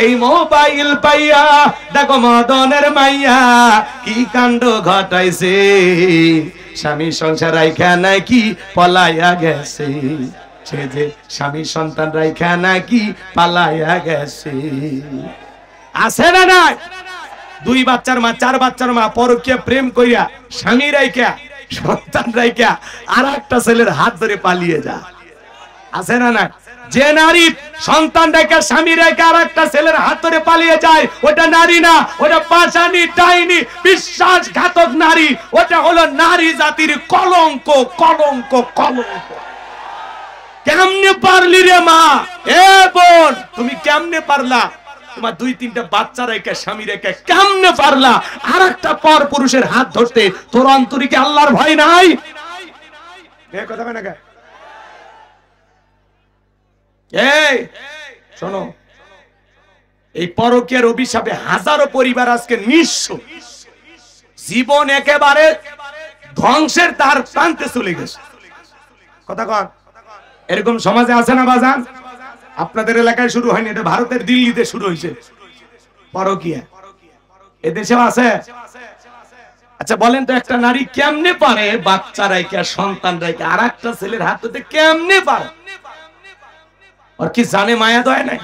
এই মোবাইল পাইয়া দেখো মদনের মাইয়া, কি কাণ্ড ঘটাইছে, স্বামী সংসার রাইখা নাকি পলাইয়া গেছে, সে যে স্বামী সন্তান রাইখা নাকি পালাইয়া গেছে। আছে না নাই? 2 বাচ্চার মা, 4 বাচ্চার মা পরকীয়া প্রেম কইরা স্বামী রাইখা সন্তান রাইখা আর একটা ছেলের হাত ধরে পালিয়ে যা, আছে না না? যে নারী সন্তান রেখে স্বামী রেখে আর একটা ছেলের হাত ধরে পালিয়ে যায়, ওটা নারী না, ওটা পাশানি ডাইনি বিশ্বাসঘাতক নারী, ওটা হলো নারী জাতির কলঙ্ক, কলঙ্ক, কলঙ্ক। কেমনে পারলি রে মা? এ বোন, তুমি কেমনে পারলা? তোমার 2-3টা বাচ্চা রেখে স্বামী রেখে কেমনে পারলা আর একটা পর পুরুষের হাত ধরতে? তোর অন্তরিকে আল্লাহর ভয় নাই? এ কথা হয় না কে? এই শোনো, এই পরকীয়ার অভিশাপে হাজারো পরিবার আজকে নিঃস্ব, জীবন একেবারে ধ্বংসের তার প্রান্তে চলে গেছে, কথা কর। এরকম সমাজে আছে না বাজান? আপনাদের এলাকায় শুরু হয়নি, এটা ভারতের দিল্লিতে শুরু হয়েছে পরকীয়া, এদেশেও আছে। আচ্ছা বলেন তো, একটা নারী কেমনে পারে বাচ্চা রাইখা সন্তান রাইখা আর একটা ছেলের হাত ধরতে? কেমনে পারে? আর কি জানে মায়া দয় নাই?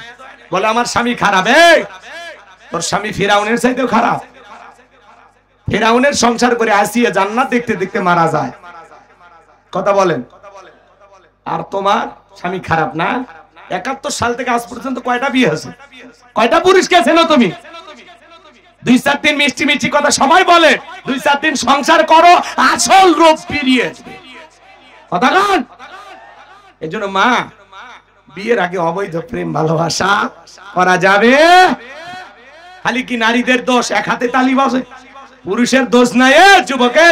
বলে আমার স্বামী খারাপ। এই তোর স্বামী ফিরাউনের চাইতেও খারাপ। ফিরাউনের সংসার করে আসিয়া জান্নাত দেখতে দেখতে মারা যায়, কথা বলেন। আর তোমার স্বামী খারাপ না? 71 সাল থেকে আজ পর্যন্ত কয়টা বিয়ে হয়েছে? কয়টা পুরুষকে চেনো তুমি? 2-4 দিন মিষ্টি মিষ্টি কথা সবাই বলে, 2-4 দিন সংসার করো, আসল রূপ ফিরিয়ে আসবে, কথা বল। এজন্য মা, বিয়ের আগে অবৈধ প্রেম ভালোবাসা করা যাবে? খালি কি নারীদের দোষ? এক হাতে তালি বাজে, পুরুষের দোষ নাই। যুবকে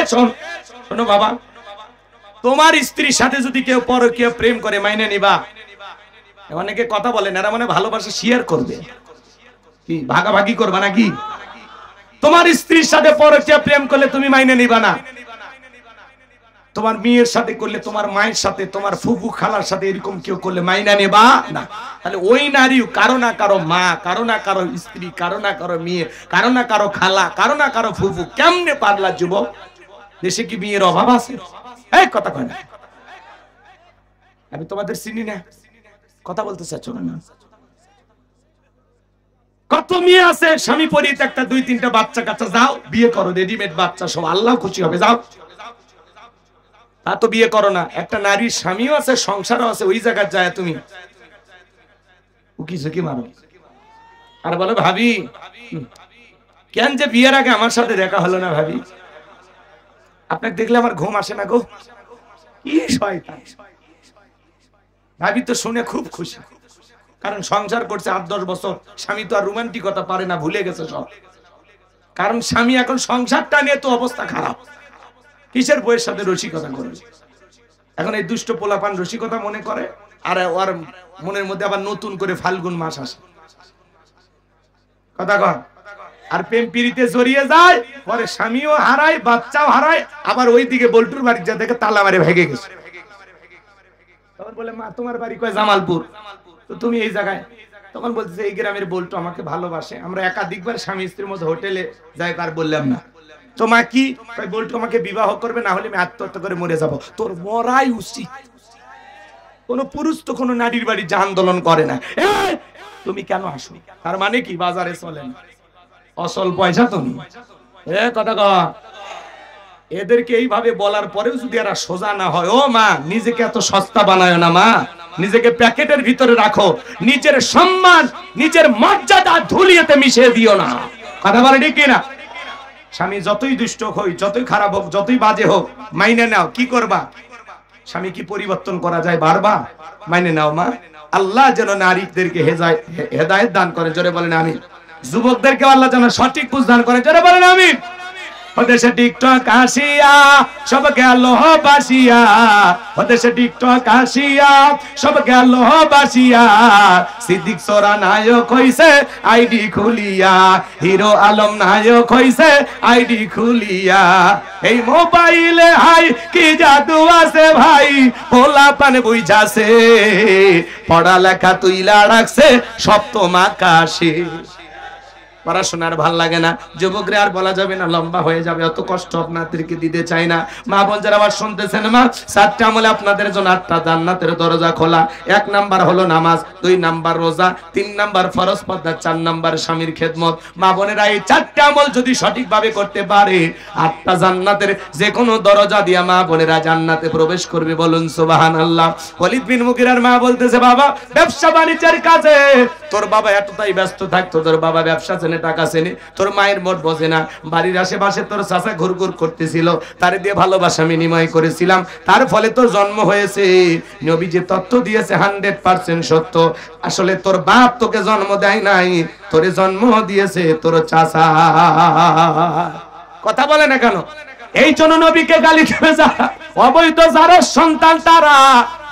শোনো বাবা, তোমার স্ত্রীর সাথে যদি কেউ পরকীয়া প্রেম করে মাইনে নিবা? অনেকে কথা বলেন এরা মানে ভালোবাসা শেয়ার করবে, কি ভাগাভাগি করবা নাকি? তোমার স্ত্রীর সাথে পরকীয়া প্রেম করলে তুমি মাইনে নিবা না? তোমার মেয়ের সাথে করলে, তোমার মায়ের সাথে, তোমার ফুফু খালার সাথে এরকম কেউ করলে মাইনা নেবা না? তাহলে ওই নারী কারো না কারো মা, কারো না কারো স্ত্রী, কারো না কারো মেয়ে, কারো না কারো খালা, কারো না কারো ফুফু। কেমনে পারলা যুবক? দেশে কি বিয়ের অভাব আছে? এই কথা কয় না, আমি তোমাদের চিনি না, কথা বলতে চাচ্ছ না? কত মেয়ে আছে স্বামী পরিত্যক্তা, 2-3টা বাচ্চা কাচ্চা, যাও বিয়ে করো, রেডিমেড বাচ্চা সব, আল্লাহ খুশি হবে, যাও। তা তো বিয়ে করো না। একটা নারীর স্বামীও আছে, সংসারও আছে, ওই জায়গায় যায় তুমি উকি ঝুঁকি মারো আর বলো ভাবি কেন যে বিয়ের আগে আমার সাথে দেখা হলো না ভাবি? আপনাকে দেখলে আমার ঘুম আসে না গো। কি শয়তান ভাবি তো শুনে খুব খুশি, কারণ সংসার করছে 8-10 বছর, স্বামী তো আর রোমান্টিকতা পারে না, ভুলে গেছে সব। কারণ স্বামী এখন সংসারটা নিয়ে তো অবস্থা খারাপ, কিসের বইয়ের সাথে রসিকতা করবে? এখন এই দুষ্ট পোলাপান রসিকতা মনে করে, আর ওর মনের মধ্যে আবার নতুন করে ফাল্গুন মাস আসে, কথা কন। আর প্রেম পিড়িতে জড়িয়ে যায়, পরে স্বামীও হারায়, বাচ্চাও হারায়, আবার ওইদিকে বল্টুর বাড়ি যা দেখে তালা মারে ভেগে গেছে। তখন বলে মা তোমার বাড়ি কয় জামালপুর, তো তুমি এই জায়গায়? তখন বলতেছে এই গ্রামের বল্টু আমাকে ভালোবাসে, আমরা একাধিকবার স্বামী স্ত্রীর মধ্যে হোটেলে যাই, আর বললাম না। তো মা কি বল্টু আমাকে বিবাহ করবে, না হলে আমি আত্মহত্যা করে মরে যাব। তোর মরাই উচিত, কোন পুরুষ তো কোন নারীর বাড়ি যা আন্দোলন করে না, এই তুমি কেন আসো, তার মানে কি বাজারে চলে না, অসল পয়সা তুমি কথা কর। এদেরকে এইভাবে বলার পরেও যদি এরা সোজা না হয়, ও মা নিজেকে এত সস্তা বানায় না মা, নিজেকে প্যাকেটের ভিতরে রাখো, নিজের সম্মান নিজের মর্যাদা ধুলিয়েতে মিশিয়ে দিও না। কথা বলে ঠিক কিনা? স্বামী যতই দুষ্ট হোক, যতই খারাপ হোক, যতই বাজে হোক, মাইনে নাও। কি করবা? স্বামী কি পরিবর্তন করা যায় বারবা? মাইনে নাও মা। আল্লাহ যেন নারীদেরকে হেদায়েত দান করে, জোরে বলেন আমিন। যুবকদেরকে আল্লাহ যেন সঠিক বুঝ দান করে, জোরে বলেন আমিন। ওদেশে টিকটক আসিয়া সব গেল বাসিয়া, ওদেশে টিকটক আসিয়া সব গেল বাসিয়া, সিদ্দিক সোরা নায়ক হইছে আইডি খুলিয়া, হিরো আলম নায়ক হইছে আইডি খুলিয়া। এই মোবাইলে হাই কি জাদু আছে ভাই, পোলা পানে বুঝাছে, পড়ালেখা তুইলা রাখছে সপ্তম আকাশে। পড়াশোনার ভাল লাগে না, যুবকরা আর বলা যাবে না, লম্বা হয়ে যাবে, অত কষ্ট আপনাদেরকে দিতে চাই না। মা বোন যারা আবার শুনতেছেন, মা 7টা আমলে আপনাদের জন্য 8টা জান্নাতের দরজা খোলা। 1 নাম্বার হলো নামাজ, 2 নাম্বার রোজা, 3 নাম্বার ফরজ পর্দা, 4 নাম্বার স্বামীর খেদমত। মা বোনেরা এই 4টা আমল যদি সঠিকভাবে করতে পারে, 8টা জান্নাতের যে কোনো দরজা দিয়া মা বোনেরা জান্নাতে প্রবেশ করবে। বলুন সুবহানাল্লাহ। ওয়ালিদ বিন মুগিরার মা বলতেছে, বাবা ব্যবসা বাণিজ্যের কাজে তোর বাবা এতটাই ব্যস্ত থাকতো, তোর বাবা ব্যবসা টাকা চেনে, তোর মায়ের মোট বোঝে না, বাড়ির আশেপাশে তোর চাচা ঘুরঘুর করতেছিল, তারে দিয়ে ভালোবাসা বিনিময় করেছিলাম, তার ফলে তোর জন্ম হয়েছে। নবী যে তথ্য দিয়েছে 100% সত্য। আসলে তোর বাপ তোকে জন্ম দেয় নাই, তোরে জন্ম দিয়েছে তোর চাচা। কথা বলে না কেন? এই জন্য নবীকে গালি দেবে যারা, অবৈধ যারা সন্তান তারা।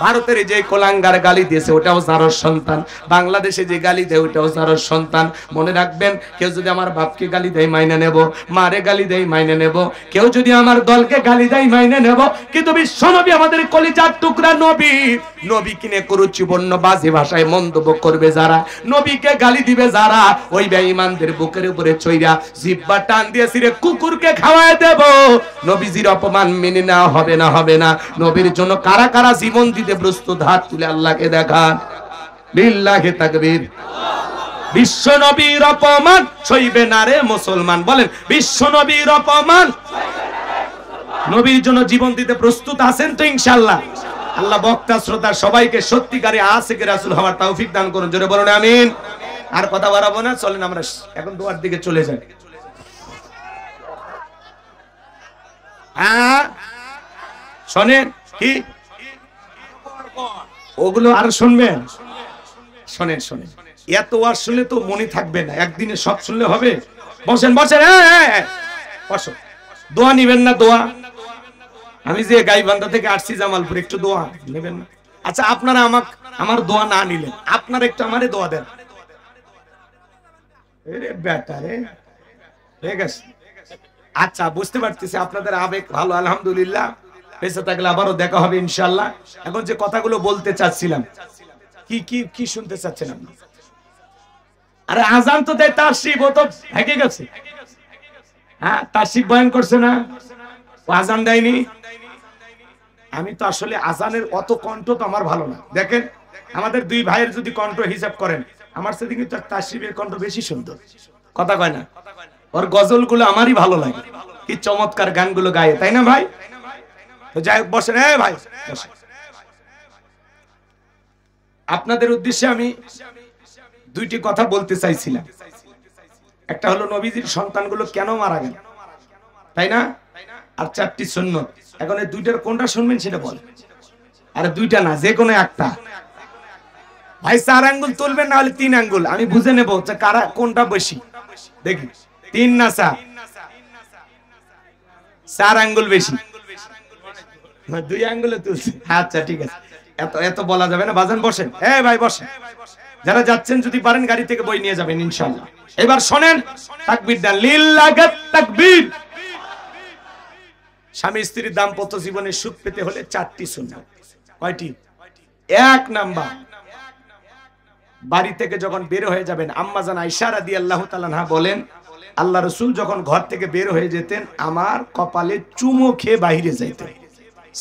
ভারতের যে কোলাঙ্গার গালি দিয়েছে ওটাও জারর সন্তান, বাংলাদেশে যে গালি দেয় ওটাও জারর সন্তান। মনে রাখবেন, কেউ যদি আমার বাপকে গালি দেয় মাইনে নেব, মারে গালি দেয় মাইনে নেব, কেউ যদি আমার দলকে গালি দেয় মাইনে নেব, কিন্তু বিশ্বনবী আমাদের কলিজার টুকরা নবী, নবী কিনে কুরুচিপূর্ণ বাজে ভাষায় মন্তব্য করবে যারা, নবীকে গালি দিবে যারা, ওই বেঈমানদের বুকের উপরে চইরা জিহ্বা টান দিয়ে সিরে কুকুরকে খাওয়ায় দেব। নবীজির অপমান মেনে নেওয়া হবে না, হবে না। নবীর জন্য কারা কারা জীবন দিতে প্রস্তুত, হাত তুলে আল্লাহকে দেখান। লিল্লাহি তাকবীর। বিশ্ব নবীর অপমান সইবে না রে মুসলমান। বলেন বিশ্ব নবীর অপমান। নবীর জন্য জীবন দিতে প্রস্তুত আছেন তো ইনশাআল্লাহ? আল্লাহ বক্তা শ্রোতা সবাইকে সত্যিকারে আশিকে রাসূল হওয়ার তৌফিক দান করুন, জোরে বলুন আমিন। আর কথা বাড়াবো না, চলেন আমরা এখন দোয়ার দিকে চলে যাই। শোনেন কি ওগুলো আর শুনবেন? শোনেন শোনেন, এত আর শুনলে তো মনে থাকবে না, একদিনে সব শুনলে হবে? বসেন বসেন, বসো। দোয়া নিবেন না? দোয়া আমি যে গাইবান্ধা থেকে আসছি জামালপুর, একটু দোয়া নেবেন না? আচ্ছা আপনারা আমার দোয়া না নিলেন, আপনারা একটু আমারে দোয়া দেন। বেটা রে, ঠিক আছে। আচ্ছা বুঝতে পারতেছি আপনাদের আবেগ ভালো, আলহামদুলিল্লাহ। বেঁচে থাকলে আবারও দেখা হবে ইনশাআল্লাহ। এখন যে কথাগুলো বলতে চাচ্ছিলাম, কি কি কি শুনতে চাচ্ছেন আপনি? আরে আজান তো দেয় তাসরিফ, ও তো ভেঙে গেছে। হ্যাঁ তাসরিফ বয়ান করছে না, ও আজান দেয়নি। আমি তো আসলে আজানের অত কণ্ঠ তো আমার ভালো না। দেখেন আমাদের দুই ভাইয়ের যদি কণ্ঠ হিসাব করেন, আমার সাথে কিন্তু তাসরিফের কণ্ঠ বেশি সুন্দর। কথা কয় না? ওর গজলগুলো আমারই ভালো লাগে, কি চমৎকার গানগুলো গায়ে, তাই না ভাই? তো যাই হোক, বসেন। ভাই বসেন। আপনাদের উদ্দেশ্যে আমি দুইটি কথা বলতে চাইছিলাম। একটা হলো নবীজির সন্তানগুলো কেন মারা গেল, তাই না? আর 4টি সুন্নত। এখন এই দুইটার কোনটা শুনবেন সেটা বল। আর দুইটা না, যে কোনো একটা। ভাই 4 আঙ্গুল তুলবেন, না হলে 3 আঙ্গুল, আমি বুঝে নেব যে কারা কোনটা বেশি। দেখি 3 না 4? 4 আঙ্গুল বেশি, 2 আঙ্গুলে তুলছে। আচ্ছা ঠিক আছে, এত এত বলা যাবে না। বাজান বসেন, ভাই বসেন। যারা যাচ্ছেন যদি পারেন গাড়ি থেকে বই নিয়ে যাবেন ইনশাআল্লাহ। এবার শোনেন, তাকবীর দেন, লিল্লাহি তাকবীর। স্বামী স্ত্রীর দাম্পত্য জীবনে সুখ পেতে হলে 4টি সুন্নাত। কয়টি? 1 নাম্বার, বাড়ি থেকে যখন বের হয়ে যাবেন, আম্মা জান আয়েশা রাদিয়াল্লাহু তাআলা আনহা বলেন, আল্লাহ রাসূল যখন ঘর থেকে বের হয়ে যেতেন, আমার কপালে চুমো খেয়ে বাইরে যাইতেন।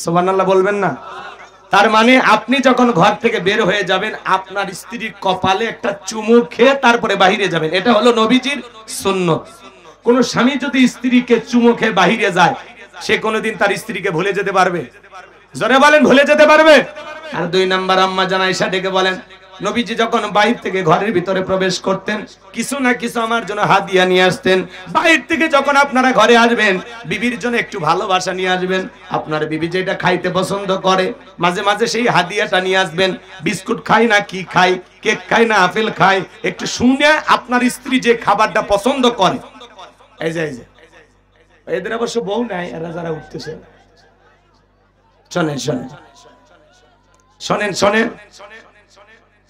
সুবহানাল্লাহ বলবেন না? তার মানে আপনি যখন ঘর থেকে বের হয়ে যাবেন আপনার স্ত্রীর কপালে একটা চুমু খেয়ে তারপরে বাহিরে যাবেন, এটা হলো নবীজির সুন্নত। কোন স্বামী যদি স্ত্রীকে চুমু খেয়ে বাহিরে যায় সে কোনোদিন তার স্ত্রীকে ভুলে যেতে পারবে? জোরে বলেন, ভুলে যেতে পারবে? আর 2 নাম্বার আম্মা জান আয়েশা ডেকে বলেন, নবীজি যখন বাইরে থেকে ঘরের ভিতরে প্রবেশ করতেন কিছু না কিছু আমার জন্য হাদিয়া নিয়ে আসতেন। বাইরে থেকে যখন আপনারা ঘরে আসবেন বিবির জন্য একটু ভালোবাসা নিয়ে আসবেন। আপনার বিবি যেটা খাইতে পছন্দ করে মাঝে মাঝে সেই হাদিয়াটা নিয়ে আসবেন। বিস্কুট খাই না কি খাই, কেক খাই না আপেল খাই, একটু শুনে আপনার স্ত্রী যে খাবারটা পছন্দ করে। এই যে এদের অবশ্য বউ নাই, এরা যারা উঠতেছে শোনেন শোনেন শোনেন শোনেন,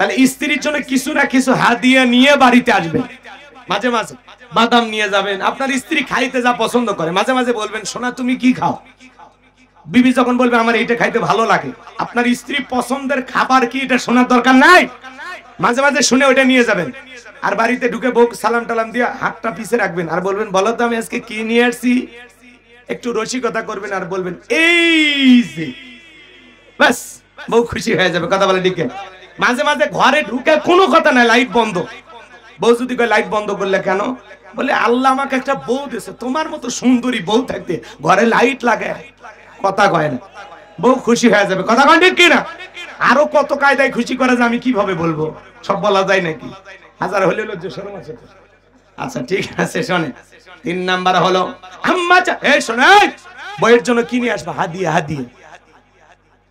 তাহলে স্ত্রীর জন্য কিছু না কিছু হাদিয়া নিয়ে বাড়িতে আসবেন। মাঝে মাঝে বাদাম নিয়ে যাবেন। আপনার স্ত্রী খাইতে যা পছন্দ করে মাঝে মাঝে বলবেন, সোনা তুমি কি খাও? বিবি যখন বলবে আমার এইটা খাইতে ভালো লাগে, আপনার স্ত্রী পছন্দের খাবার কি এটা শোনার দরকার নাই? মাঝে মাঝে শুনে ওইটা নিয়ে যাবেন। আর বাড়িতে ঢুকে বউ সালাম টালাম দিয়ে হাতটা পিছে রাখবেন আর বলবেন, বলো তো আমি আজকে কি নিয়ে আসছি? একটু রসিকতা করবেন আর বলবেন এই যে, বাস বউ খুশি হয়ে যাবে। কথা বলে ঠিক? মাঝে মাঝে ঘরে ঢুকে কোনো কথা নাই, লাইট বন্ধ। বউ যদি কয় লাইট বন্ধ করলে কেন? বলে আল্লাহ আমাকে একটা বউ দিয়েছে, তোমার মতো সুন্দরী বউ থাকতে ঘরে লাইট লাগে। কথা কয় না, বউ খুশি হয়ে যাবে। কথা কয় ঠিক কিনা? আরো কত কায়দায় খুশি করা যায় আমি কিভাবে বলবো, সব বলা যায় নাকি? হাজার হলে লজ্জা শরম আছে। আচ্ছা ঠিক আছে, শোনে 3 নাম্বার হলো আম্মা এই শোনে বউয়ের জন্য কি নিয়ে আসবা? হাদিয়া। হাদিয়া।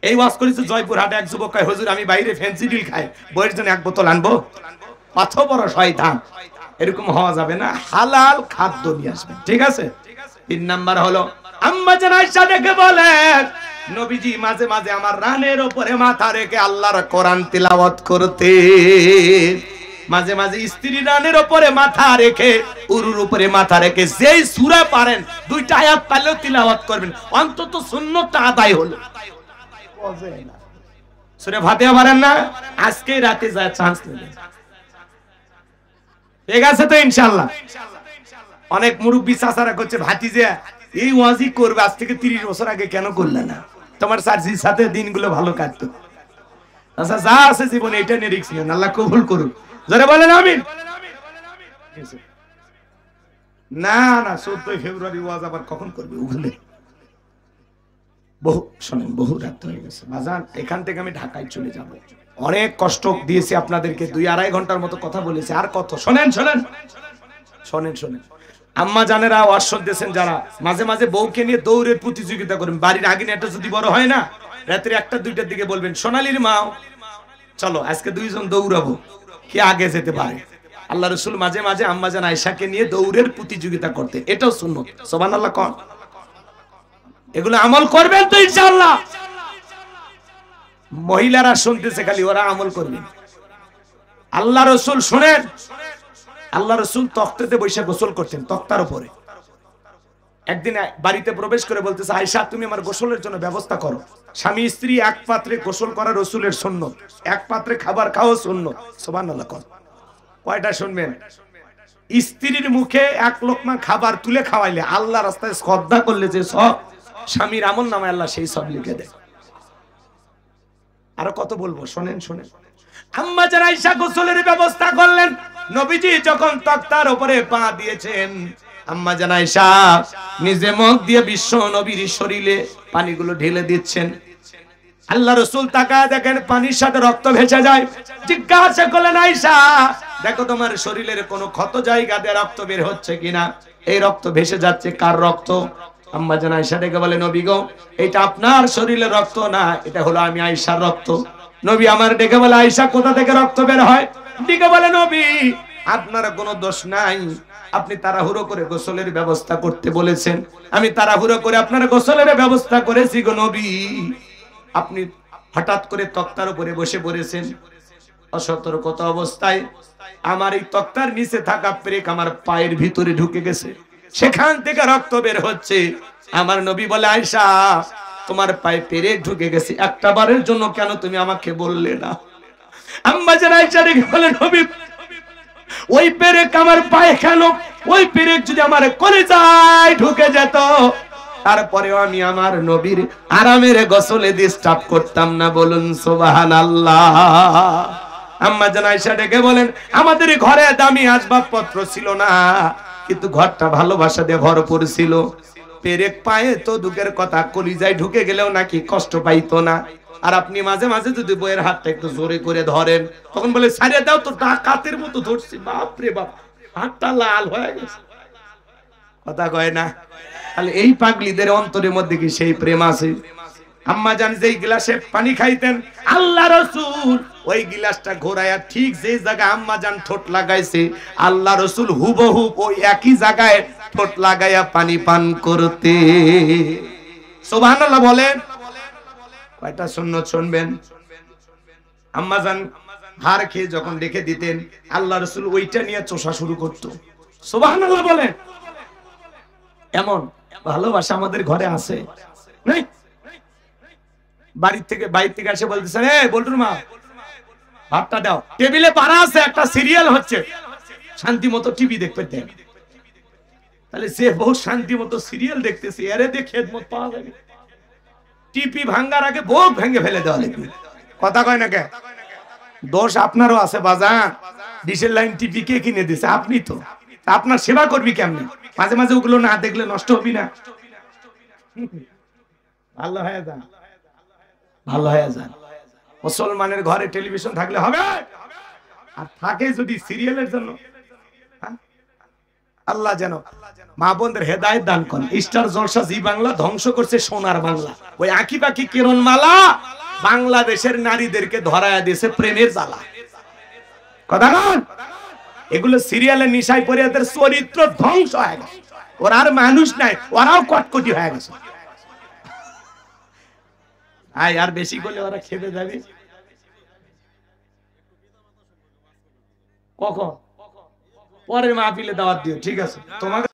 এই ওয়াজ করেছে জয়পুরহাটে এক যুবক কয়, হুজুর আমি বাইরে ফ্যান্সি ডিল খাই, বউয়ের জন্য 1 বোতল আনবো? কত বড় শয়তান! এরকম হওয়া যাবে না, হালাল খাদ্য নিয়ে আসবেন। ঠিক আছে? 3 নাম্বার হলো আম্মা জান আয়েশা ডেকে বলেন, নবীজি মাঝে মাঝে আমার রানের উপরে মাথা রেখে আল্লাহর কোরআন তিলাওয়াত করতে। মাঝে মাঝে স্ত্রী রানের উপরে মাথা রেখে, উরুর উপরে মাথা রেখে যেই সূরা পারেন 2টা আয়াত পারলেও তিলাওয়াত করবেন, অন্তত সুন্নতটা আদায় হলো। সূরা ফাতিহা পারেন না? আজকে রাতে যা চান্স নেবেন। ঠিক আছে তো ইনশাআল্লাহ? অনেক মুরব্বি চাচারা করছে, ভাতিজা এই ওয়াজি করবে আজ থেকে 30 বছর আগে কেন করলে না? তোমার চাচির সাথে দিনগুলো ভালো কাটতো। আচ্ছা যা আছে জীবনে এটা নিয়ে রিস্ক নেন, আল্লাহ কবুল করুক। যারা বলেন আমিন। না না 14 ফেব্রুয়ারি ওয়াজ আবার কখন করবে? ওখানে বহু শোনেন, বহু রাত হয়ে গেছে বাজান। এখান থেকে আমি ঢাকায় চলে যাব। অনেক কষ্ট দিয়েছি আপনাদেরকে, 2-2.5 ঘন্টার মতো কথা বলেছি। আর কত? শোনেন শোনেন শোনেন শোনেন, আম্মা জানেরা ওয়াজ শুনতেছেন যারা, মাঝে মাঝে বউকে নিয়ে দৌড়ের প্রতিযোগিতা করবেন। বাড়ির আগুনেটা যদি বড় হয় না, রাত্রে 1টা-2টার দিকে বলবেন, সোনালীর মা চলো আজকে 2 জন দৌড়াবো, কে আগে যেতে পারে। আল্লাহ রাসূল মাঝে মাঝে আম্মা জান আয়েশাকে নিয়ে দৌড়ের প্রতিযোগিতা করতে, এটাও সুন্নাত। সুবহানাল্লাহ কোন? এগুলো আমল করবেন তো ইনশাআল্লাহ? মহিলারা শুনতেছে খালি, ওরা আমল করবে। আল্লাহ রাসূল শুনেন, আল্লাহ রাসূল তখতাতে বসে গোসল করতেন, তক্তার উপরে। একদিন বাড়িতে প্রবেশ করে বলতেছে, আয়েশা তুমি আমার গোসলের জন্য ব্যবস্থা করো। স্বামী স্ত্রী এক পাত্রে গোসল করা রাসূলের সুন্নাত, এক পাত্রে খাবার খাওয়া সুন্নাত। সুবহানাল্লাহ কোন? কয়টা শুনবেন? স্ত্রীর মুখে 1 লোকমা খাবার তুলে খাওয়াইলে, আল্লাহ রাস্তায় শ্রদ্ধা করলে যে সব, স্বামীর আমলনামায় আল্লাহ সেই সব লিখে দেয়। আরো কত বলবো, শোনেন শোনেন। আম্মা জান আয়েশা গোসলের ব্যবস্থা করলেন। নবীজি যখন তক্তার উপরে পা দিয়েছেন, আম্মা জান আয়েশা নিজে মুখ দিয়ে বিশ্ব নবীর শরীরে পানিগুলো ঢেলে দিচ্ছেন। আল্লাহ রাসূল তাকায় দেখেন পানির সাথে রক্ত ভেসে যায়। জিজ্ঞাসা করলেন, আয়েশা দেখো তোমার শরীরের কোনো ক্ষত জায়গা দিয়ে রক্ত বের হচ্ছে কিনা? এই রক্ত ভেসে যাচ্ছে, কার রক্ত? আম্মা জান আয়েশা ডেকে বলে, নবী গো এটা আপনার শরীরের রক্ত না, এটা হলো আমি আয়েশার রক্ত। নবী আমার ডেকে বলে, আয়েশা কোথা থেকে রক্ত বের হয়? ডেকে বলে, নবী আপনার কোনো দোষ নাই, আপনি তাড়াহুড়ো করে গোসলের ব্যবস্থা করতে বলেছেন, আমি তাড়াহুড়ো করে আপনার গোসলের ব্যবস্থা করেছি গো নবী। আপনি হঠাৎ করে তক্তার উপরে বসে পড়েছেন, অসতর্কতা অবস্থায় আমার এই তক্তার নিচে থাকা পেরেক আমার পায়ের ভিতরে ঢুকে গেছে, সেখান থেকে রক্ত বের হচ্ছে। আমার নবী বলে, আয়েশা তোমার পায়ে পেরেক ঢুকে গেছে, একটা বারের জন্য কেন তুমি আমাকে বললে না? আম্মা জান আয়েশা রেগে বলে, নবী ওই পেরেক আমার পায়ে কেন? ওই পেরেক যদি আমার কলিজায় ঢুকে যেত তারপরেও আমি আমার নবীর আরামের গোসলে ডিস্টার্ব করতাম না। বলুন সুবহানাল্লাহ। আম্মা জান আয়েশা ডেকে বলেন, আমাদের ঘরে দামি আসবাবপত্র ছিল না, কিন্তু ঘরটা ভালোবাসা দিয়ে ভরপুর ছিল। পেরেক পায়ে তো দুঃখের কথা, কলিজায় ঢুকে গেলেও নাকি কষ্ট পাইতো না। আর আপনি মাঝে মাঝে যদি বইয়ের হাতটা একটু জোরে করে ধরেন, তখন বলে ছাড়িয়ে দাও তো, ডাকাতের মতো ধরছি। বাপরে বাপ, হাতটা লাল হয়ে গেছে। কথা কয় না? তাহলে এই পাগলিদের অন্তরের মধ্যে কি সেই প্রেম আছে? আম্মা জান যেই গ্লাসে পানি খাইতেন, আল্লাহ রাসূল ওই গ্লাসটা ঘোরায়া ঠিক যেই জায়গায় আম্মা জান ঠোঁট লাগাইছে, আল্লাহ রাসূল হুবহু ওই একই জায়গায় ঠোঁট লাগায়া পানি পান করতে। সুবহানাল্লাহ বলেন। কয়টা সুন্নাত শুনবেন? আম্মা জান হাড় খেয়ে যখন রেখে দিতেন, আল্লাহ রাসূল ওইটা নিয়ে চোষা শুরু করত। সুবহানাল্লাহ বলেন। এমন ভালোবাসা আমাদের ঘরে আছে নাই? বাইরে থেকে এসে বলতেছেন, এই বল্টুর মা ভাতটা দাও, টেবিলে পাড়া আছে, একটা সিরিয়াল হচ্ছে, শান্তি মতো টিভি দেখতে দেন। তাহলে সে বহু শান্তি মতো সিরিয়াল দেখতেছে, এরে দিয়ে খেদমত পাওয়া যাবে। টিপি ভাঙ্গার আগে বউ ভেঙে ফেলে দেওয়া লাগবে। কথা কয় না কে? দোষ আপনারও আছে বাজান। ডিশের লাইন টিপি কে কিনে দিছে? আপনি তো। আপনার সেবা করবি কেমনে? মাঝে মাঝে ওগুলো না দেখলে নষ্ট হবি না? ভালো হয়ে যান, ভালো হয়ে যান। মুসলমানের ঘরে টেলিভিশন থাকলে হবে, আর থাকে যদি সিরিয়ালের জন্য। আল্লাহ যেন মা বোনদের হেদায়েত দান করেন। স্টার জলসা জি বাংলা ধ্বংস করছে সোনার বাংলা। ওই আঁকি পাখি কিরণমালা বাংলাদেশের নারীদেরকে ধরায়া দিয়েছে প্রেমের জ্বালা। কথা বল। এগুলো সিরিয়ালের নিশায় পড়ে এদের চরিত্র ধ্বংস হয়ে গেছে। ওরা আর মানুষ নাই, ওরাও কটকটি হয়ে গেছে। আয় আর বেশি করলে ওরা খেতে যাবে কখন? পরের মাহফিলে দাওয়াত দিও, ঠিক আছে? তোমাকে